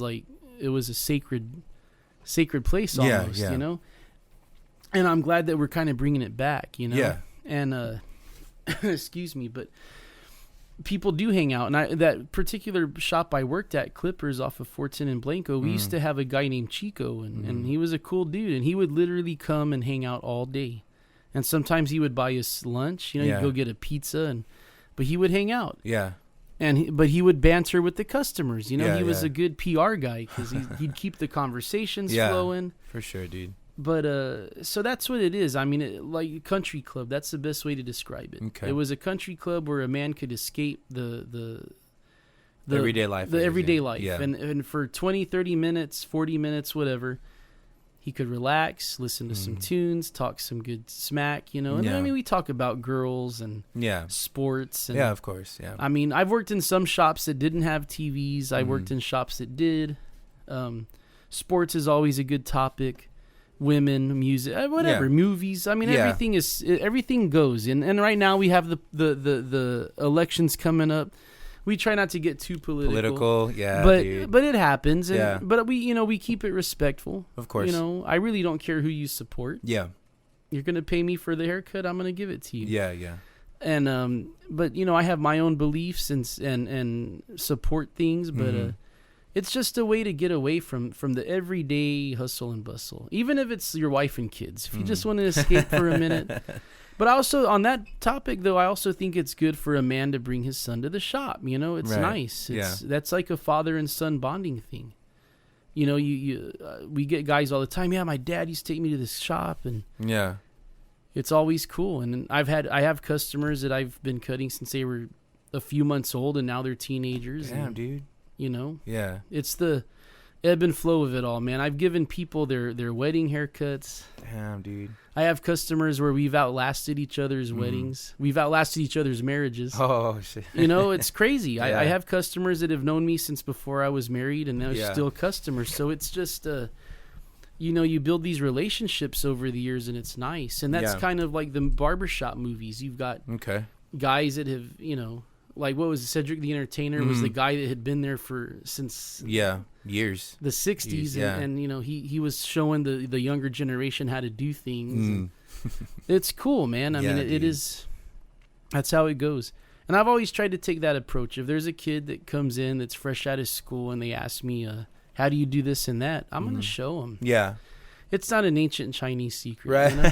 S3: It was a sacred place almost, you know? And I'm glad that we're kind of bringing it back, you know?
S2: Yeah.
S3: And, excuse me, but people do hang out. And that particular shop I worked at, Clippers off of Fortin and Blanco, we used to have a guy named Chico, and he was a cool dude. And he would literally come and hang out all day. And sometimes he would buy us lunch. You know, you'd go get a pizza, but he would hang out.
S2: Yeah.
S3: But he would banter with the customers. You know, he was a good PR guy because he'd keep the conversations flowing.
S2: For sure, dude.
S3: But so that's what it is. I mean, like country club. That's the best way to describe it. Okay. It was a country club where a man could escape the
S2: everyday life.
S3: The everyday life. Yeah. And for 20, 30 minutes, 40 minutes, whatever, he could relax, listen to some tunes, talk some good smack, you know. And I mean, we talk about girls and sports. And,
S2: of course. Yeah.
S3: I mean, I've worked in some shops that didn't have TVs. I worked in shops that did. Sports is always a good topic. Women, music, whatever, movies. I mean, everything goes. And right now we have the elections coming up. We try not to get too political, but it happens. And, but we keep it respectful.
S2: Of course.
S3: You know, I really don't care who you support.
S2: Yeah.
S3: You're gonna pay me for the haircut. I'm gonna give it to you.
S2: Yeah, yeah.
S3: And but I have my own beliefs and support things, but it's just a way to get away from the everyday hustle and bustle. Even if it's your wife and kids. If you just want to escape for a minute. But also, on that topic, though, I also think it's good for a man to bring his son to the shop. You know, it's nice. That's like a father and son bonding thing. You know, we get guys all the time. Yeah, my dad used to take me to this shop. And it's always cool. And I have customers that I've been cutting since they were a few months old, and now they're teenagers.
S2: Damn, dude.
S3: You know?
S2: Yeah.
S3: It's the ebb and flow of it all, man. I've given people their wedding haircuts.
S2: Damn, dude.
S3: I have customers where we've outlasted each other's weddings. We've outlasted each other's marriages.
S2: Oh, shit.
S3: You know, it's crazy. I have customers that have known me since before I was married, and they're still customers. So it's just, you build these relationships over the years, and it's nice. And that's kind of like the barbershop movies. You've got guys that have, like what was it? Cedric the Entertainer was the guy that had been there since
S2: years,
S3: the 60s, and he was showing the younger generation how to do things. It's cool, man. I mean, it is. That's how it goes. And I've always tried to take that approach. If there's a kid that comes in that's fresh out of school and they ask me, "How do you do this and that?" I'm gonna show them.
S2: Yeah.
S3: It's not an ancient Chinese secret,
S2: right?
S3: You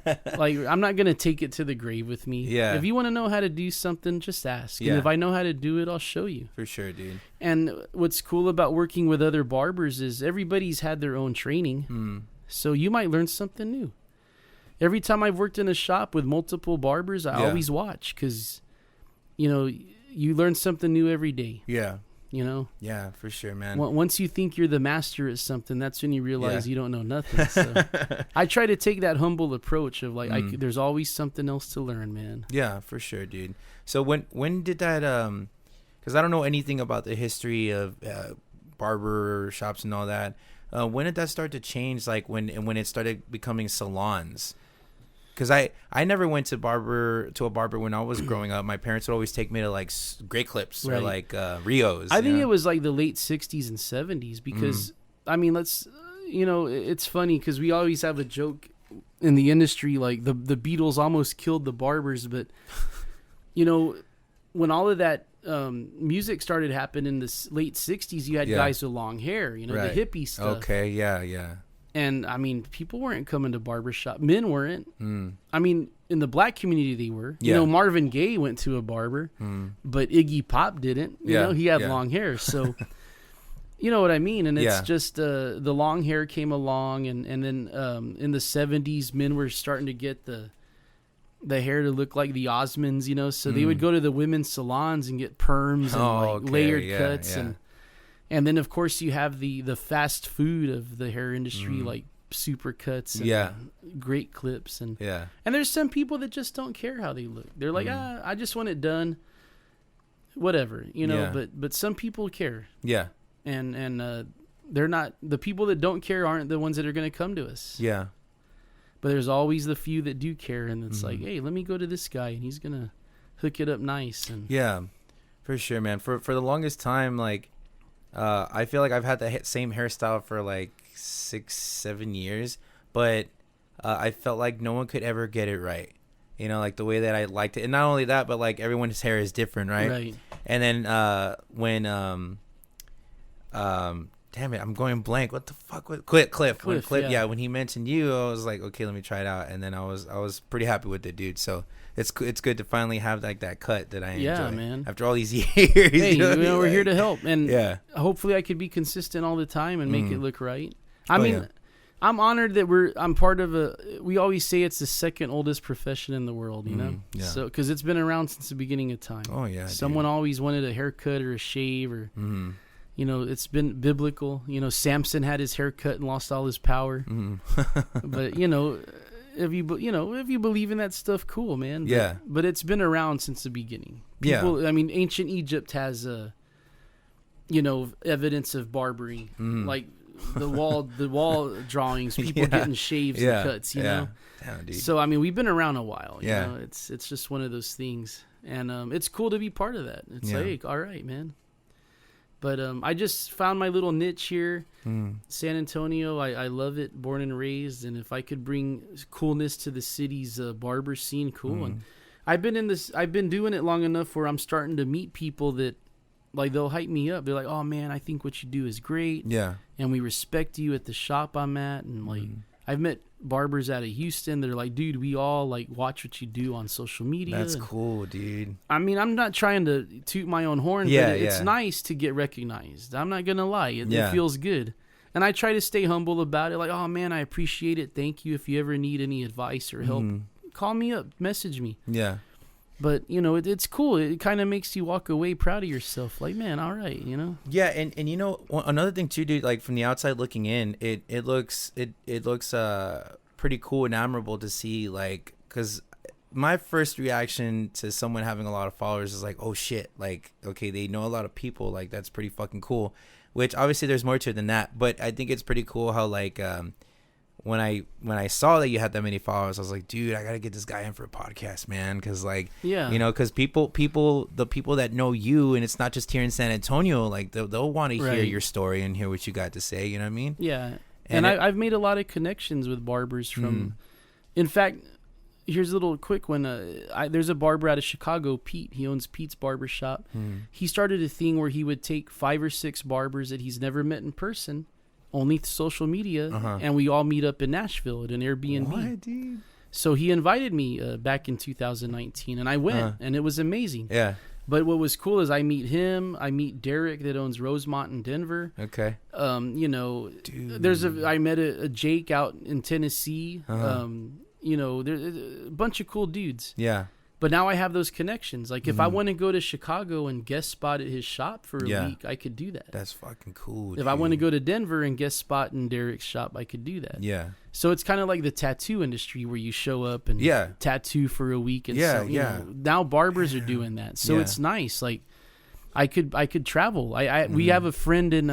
S3: know? Like, I'm not gonna take it to the grave with me.
S2: Yeah.
S3: If you want to know how to do something, just ask.
S2: Yeah.
S3: And if I know how to do it, I'll show you.
S2: For sure, dude.
S3: And what's cool about working with other barbers is everybody's had their own training, so you might learn something new. Every time I've worked in a shop with multiple barbers, I always watch because, you learn something new every day.
S2: Yeah.
S3: Yeah,
S2: for sure, man.
S3: Once you think you're the master at something, that's when you realize you don't know nothing. So I try to take that humble approach of like, there's always something else to learn, man.
S2: Yeah, for sure, dude. So when did that? Because I don't know anything about the history of barber shops and all that. When did that start to change? Like when it started becoming salons? Because I never went to a barber when I was growing up. My parents would always take me to like Great Clips or like Rios.
S3: I think it was like the late 60s and 70s because I mean, it's funny because we always have a joke in the industry, like the Beatles almost killed the barbers, but you know, when all of that music started happening in the late 60s, you had guys with long hair, you know, the hippie stuff.
S2: Okay, yeah.
S3: And I mean, people weren't coming to barbershop. Men weren't. I mean, in the black community, they were. You know, Marvin Gaye went to a barber, but Iggy Pop didn't. You know, he had long hair. So, you know what I mean? And it's just the long hair came along. And then in the 70s, men were starting to get the hair to look like the Osmonds, you know. So they would go to the women's salons and get perms and layered cuts. And then, of course, you have the fast food of the hair industry, like supercuts and great clips. And there's some people that just don't care how they look. They're like, I just want it done, whatever, you know. But some people care. Yeah. And they're not, the people that don't care aren't the ones that are going to come to us. Yeah. But there's always the few that do care. And it's like, hey, let me go to this guy and he's going to hook it up nice. And
S2: yeah, for sure, man. For the longest time, like, I feel like I've had the same hairstyle for like 6-7 years, but I felt like no one could ever get it right. You know, like the way that I liked it. And not only that, but like everyone's hair is different, right? Right. And then when damn it, I'm going blank. What the fuck? Cliff. When he mentioned you, I was like, okay, let me try it out. And then I was pretty happy with it, dude. So it's good to finally have like that cut that I enjoy. Yeah, man. After all these years.
S3: Hey, you know, we're here to help, and hopefully I could be consistent all the time and make it look right. I mean, I'm honored that I'm part of we always say it's the second oldest profession in the world, you know? Yeah. So, because it's been around since the beginning of time. Oh, yeah. Someone always wanted a haircut or a shave or, you know, it's been biblical. You know, Samson had his hair cut and lost all his power. But, you know, if you believe in that stuff, cool, man. But, but it's been around since the beginning. People, I mean, ancient Egypt has, you know, evidence of barbering. Like, the wall drawings, people getting shaves and cuts, you know. Damn, dude. So I mean, we've been around a while. You know? It's just one of those things, and it's cool to be part of that. It's like, all right, man. But I just found my little niche here, San Antonio. I love it, born and raised, and if I could bring coolness to the city's barber scene, cool. And I've been doing it long enough where I'm starting to meet people that, like, they'll hype me up. They're like, oh man, I think what you do is great. Yeah. And we respect you at the shop I'm at. And like, I've met barbers out of Houston that are like, dude, we all like watch what you do on social media.
S2: That's cool, dude.
S3: I mean, I'm not trying to toot my own horn, but it's nice to get recognized. I'm not going to lie. It feels good. And I try to stay humble about it. Like, oh man, I appreciate it. Thank you. If you ever need any advice or help, call me up, message me. Yeah. But, you know, it's cool. It kind of makes you walk away proud of yourself. Like, man, all right, you know?
S2: Yeah, and you know, another thing, too, dude, like, from the outside looking in, it looks pretty cool and admirable to see, like, because my first reaction to someone having a lot of followers is like, oh, shit, like, okay, they know a lot of people. Like, that's pretty fucking cool, which obviously there's more to it than that. But I think it's pretty cool how, like, when I saw that you had that many followers, I was like, dude, I gotta get this guy in for a podcast, man, because like, you know, because the people that know you, and it's not just here in San Antonio, like they'll want to hear your story and hear what you got to say. You know what I mean?
S3: Yeah, and I've made a lot of connections with barbers from. In fact, here's a little quick one. There's a barber out of Chicago, Pete. He owns Pete's Barbershop. He started a thing where he would take 5 or 6 barbers that he's never met in person, only social media, and we all meet up in Nashville at an Airbnb. What, dude? So he invited me back in 2019, and I went, and it was amazing. Yeah. But what was cool is I meet him. I meet Derek that owns Rosemont in Denver. Okay. You know, dude. I met a Jake out in Tennessee. You know, there's a bunch of cool dudes. Yeah. But now I have those connections. Like, if I want to go to Chicago and guest spot at his shop for a week, I could do that.
S2: That's fucking cool,
S3: If I want to go to Denver and guest spot in Derek's shop, I could do that. Yeah. So it's kind of like the tattoo industry where you show up and tattoo for a week. And you know, now barbers are doing that. So it's nice. Like, I could travel. We have a friend in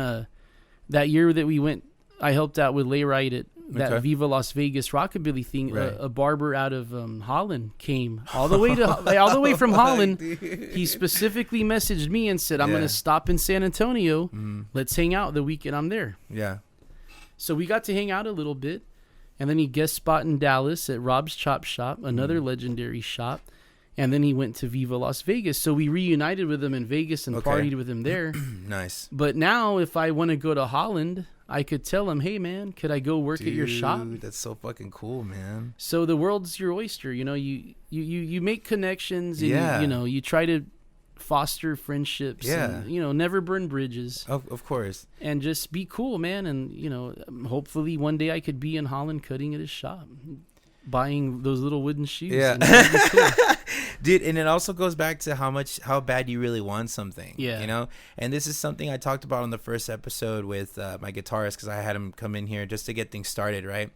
S3: that year that we went, I helped out with Layrite at that Viva Las Vegas rockabilly thing. A barber out of Holland came all the way from Holland. He specifically messaged me and said, I'm going to stop in San Antonio. Let's hang out the weekend I'm there. Yeah. So we got to hang out a little bit, And then he guest spot in Dallas at Rob's Chop Shop, another legendary shop. And then he went to Viva Las Vegas. So we reunited with him in Vegas and partied with him there.
S2: Nice.
S3: But now if I want to go to Holland, I could tell him, hey, man, could I go work at your shop?
S2: That's so fucking cool, man.
S3: So the world's your oyster. You know, you make connections and, you know, you try to foster friendships. And, you know, never burn bridges.
S2: Of course.
S3: And just be cool, man. And, you know, hopefully one day I could be in Holland cutting at his shop, buying those little wooden shoes.
S2: Yeah. Dude, and it also goes back to how bad you really want something.
S3: Yeah.
S2: You know? And this is something I talked about on the first episode with my guitarist, because I had him come in here just to get things started, right?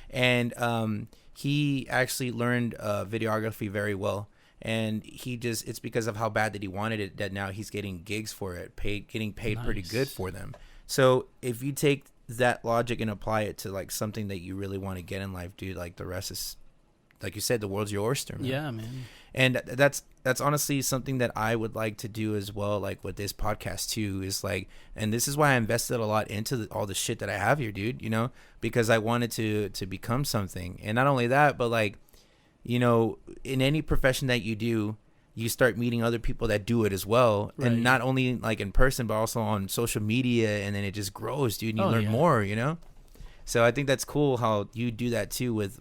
S2: And he actually learned videography very well. And it's because of how bad that he wanted it that now he's getting gigs for it, getting paid pretty good for them. So if you take that logic and apply it to like something that you really want to get in life, dude, like the rest is, like you said, the world's your oyster, man.
S3: Yeah, man.
S2: And that's honestly something that I would like to do as well, like with this podcast too, is like, and this is why I invested a lot into all the shit that I have here, dude, you know, because I wanted to become something. And not only that, but like, you know, in any profession that you do, you start meeting other people that do it as well. Right. And not only like in person, but also on social media. And then it just grows, dude. And you learn more, you know? So I think that's cool how you do that too with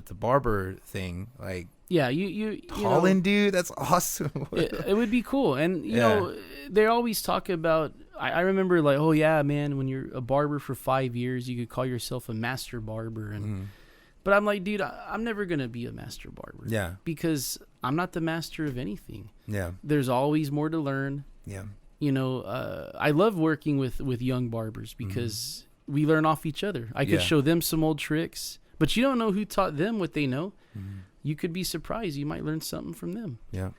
S2: the barber thing. Like,
S3: yeah, you
S2: Holland, dude, that's awesome.
S3: It would be cool. And, you know, they always talk about, I remember like, oh yeah, man, when you're a barber for 5 years, you could call yourself a master barber. And, but I'm like, dude, I'm never going to be a master barber. Yeah. Because I'm not the master of anything. Yeah. There's always more to learn. Yeah. You know, I love working with young barbers because we learn off each other. I could show them some old tricks, but you don't know who taught them what they know. You could be surprised. You might learn something from them. Yeah.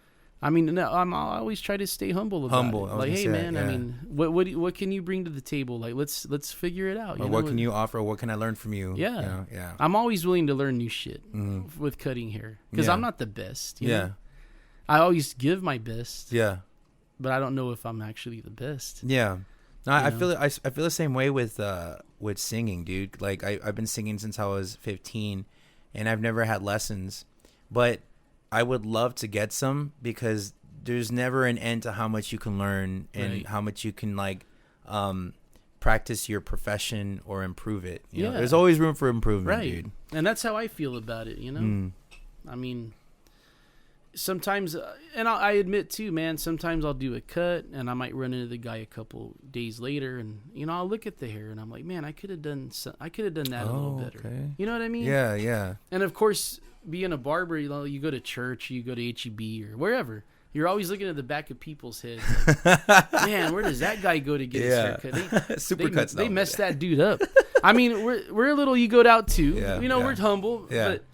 S3: I mean, no, I always try to stay humble about it. Like, hey, man, I mean, what can you bring to the table? Like, let's figure it out.
S2: Or what can you offer? What can I learn from you?
S3: Yeah.
S2: You know? Yeah.
S3: I'm always willing to learn new shit with cutting hair because I'm not the best. You know? I always give my best. Yeah. But I don't know if I'm actually the best.
S2: Yeah. No, I feel the same way with singing, dude. Like I've been singing since I was 15, and I've never had lessons, but I would love to get some because there's never an end to how much you can learn and how much you can like practice your profession or improve it. You know? There's always room for improvement, dude.
S3: And that's how I feel about it, you know? I mean, sometimes, and I admit too, man, sometimes I'll do a cut and I might run into the guy a couple days later and, you know, I'll look at the hair and I'm like, man, I could have done that a little better. Okay. You know what I mean? Yeah, yeah. And of course, being a barber, you know, you go to church, you go to HEB or wherever, you're always looking at the back of people's heads. Like, man, where does that guy go to get his haircut? Supercuts. They messed that dude up. I mean, we're a little egoed out too. Yeah, you know, we're humble, but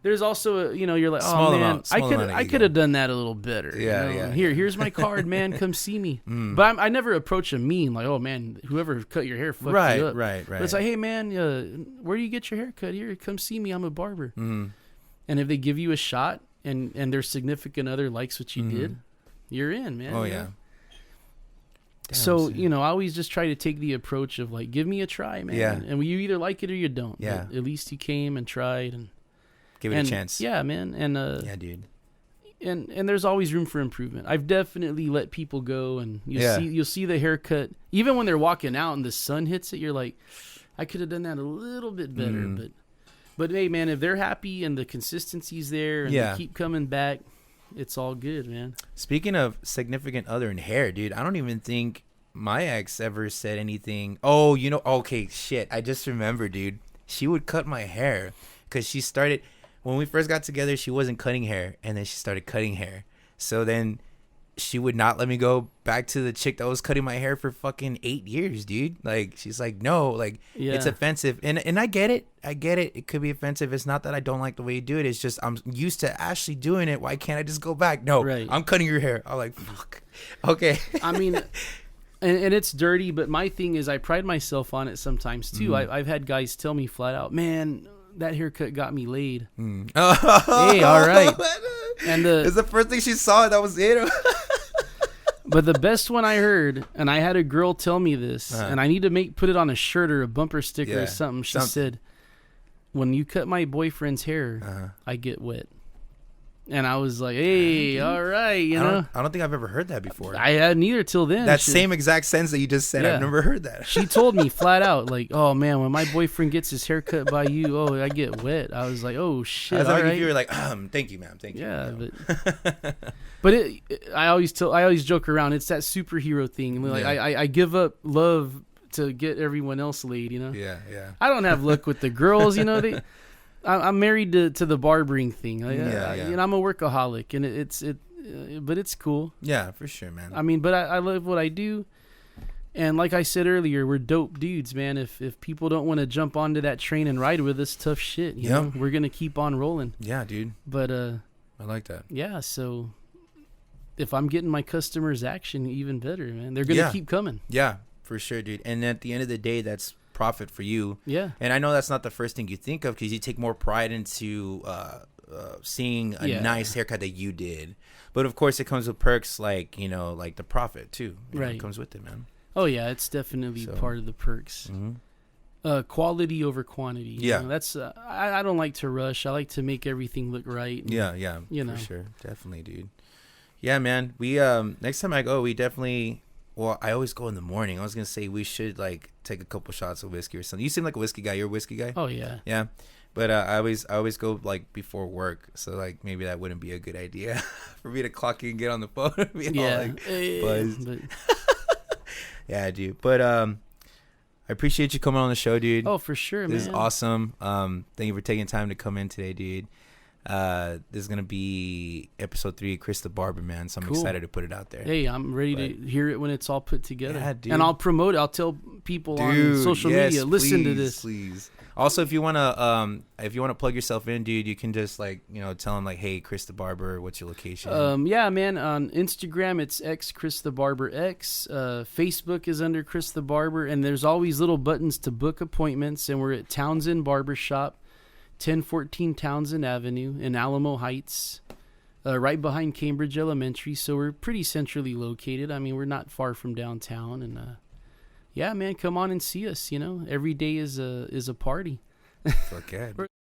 S3: there's also you know, you're like, oh man, I could have done that a little better. Yeah, you know? Here's my card, man. Come see me. But I never approach a mean like, oh man, whoever cut your hair fucked you up. Right. But it's like, hey man, where do you get your hair cut? Here, come see me. I'm a barber. And if they give you a shot and their significant other likes what you did, you're in, man. Oh, yeah. So, you know, I always just try to take the approach of like, give me a try, man. Yeah. And you either like it or you don't. Yeah. But at least you came and tried and
S2: give it a chance.
S3: Yeah, man. And
S2: yeah, dude.
S3: And there's always room for improvement. I've definitely let people go and you'll see the haircut. Even when they're walking out and the sun hits it, you're like, I could have done that a little bit better, But hey, man, if they're happy and the consistency's there and they keep coming back, it's all good, man.
S2: Speaking of significant other and hair, dude, I don't even think my ex ever said anything. Oh, you know, okay, shit. I just remember, dude. She would cut my hair because she started, when we first got together, she wasn't cutting hair, and then she started cutting hair. So then she would not let me go back to the chick that was cutting my hair for fucking 8 years, dude. Like, she's like, no, like, it's offensive. And I get it. It could be offensive. It's not that I don't like the way you do it. It's just I'm used to Ashley doing it. Why can't I just go back? No, I'm cutting your hair. I'm like, fuck. Okay.
S3: I mean, and it's dirty, but my thing is I pride myself on it sometimes, too. I've had guys tell me flat out, man, that haircut got me laid. Hey, all right. And
S2: it's the first thing she saw. That was it.
S3: But the best one I heard, and I had a girl tell me this, and I need to put it on a shirt or a bumper sticker or something. She said, when you cut my boyfriend's hair, I get wet. And I was like, hey, all right, you know.
S2: I don't think I've ever heard that before.
S3: I hadn't either till then.
S2: That same exact sense that you just said, I've never heard that.
S3: She told me flat out, like, oh, man, when my boyfriend gets his hair cut by you, I get wet. I was like, oh, shit,
S2: I was like, if you were like, thank you, ma'am, thank you.
S3: Yeah, but I always joke around, it's that superhero thing. Like, I give up love to get everyone else laid, you know?
S2: Yeah.
S3: I don't have luck with the girls, you know, I'm married to the barbering thing. You know, I'm a workaholic, and but it's cool.
S2: Yeah, for sure, man.
S3: I mean, but I love what I do, and like I said earlier, we're dope dudes, man. If people don't want to jump onto that train and ride with us, tough shit. You know, we're gonna keep on rolling.
S2: Yeah, dude.
S3: But
S2: I like that.
S3: Yeah, so if I'm getting my customers' action, even better, man. They're gonna keep coming.
S2: Yeah, for sure, dude. And at the end of the day, that's profit for you.
S3: Yeah.
S2: And I know that's not the first thing you think of, because you take more pride into seeing a nice haircut that you did. But of course it comes with perks, like, you know, like the profit too. It comes with it, man.
S3: Oh yeah, it's definitely part of the perks. Quality over quantity.
S2: Yeah.
S3: You know, that's I don't like to rush. I like to make everything look right.
S2: Yeah,
S3: you know.
S2: For sure. Definitely, dude. Yeah, man. We next time I go, we definitely, well, I always go in the morning. I was gonna say we should like take a couple shots of whiskey or something. You seem like a whiskey guy. You're a whiskey guy.
S3: Oh yeah.
S2: Yeah, but I always go like before work. So like maybe that wouldn't be a good idea for me to clock in and get on the phone and be all like buzzed. Yeah, dude. But I appreciate you coming on the show, dude.
S3: Oh, for sure, man.
S2: This is awesome. Thank you for taking time to come in today, dude. This is gonna be episode 3 of Chris the Barber, man. So I'm excited to put it out there.
S3: Hey, I'm ready to hear it when it's all put together.
S2: Yeah, dude.
S3: And I'll promote it. I'll tell people on social media, listen to this.
S2: Please. Also, if you wanna plug yourself in, dude, you can just like, you know, tell them like, hey, Chris the Barber, what's your location?
S3: Yeah, man. On Instagram, it's Chris the Barber X. Facebook is under Chris the Barber, and there's always little buttons to book appointments. And we're at Townsend Barbershop, 1014 Townsend Avenue in Alamo Heights, right behind Cambridge Elementary. So we're pretty centrally located. I mean, we're not far from downtown, and yeah, man, come on and see us. You know, every day is a party.
S2: Fuck yeah.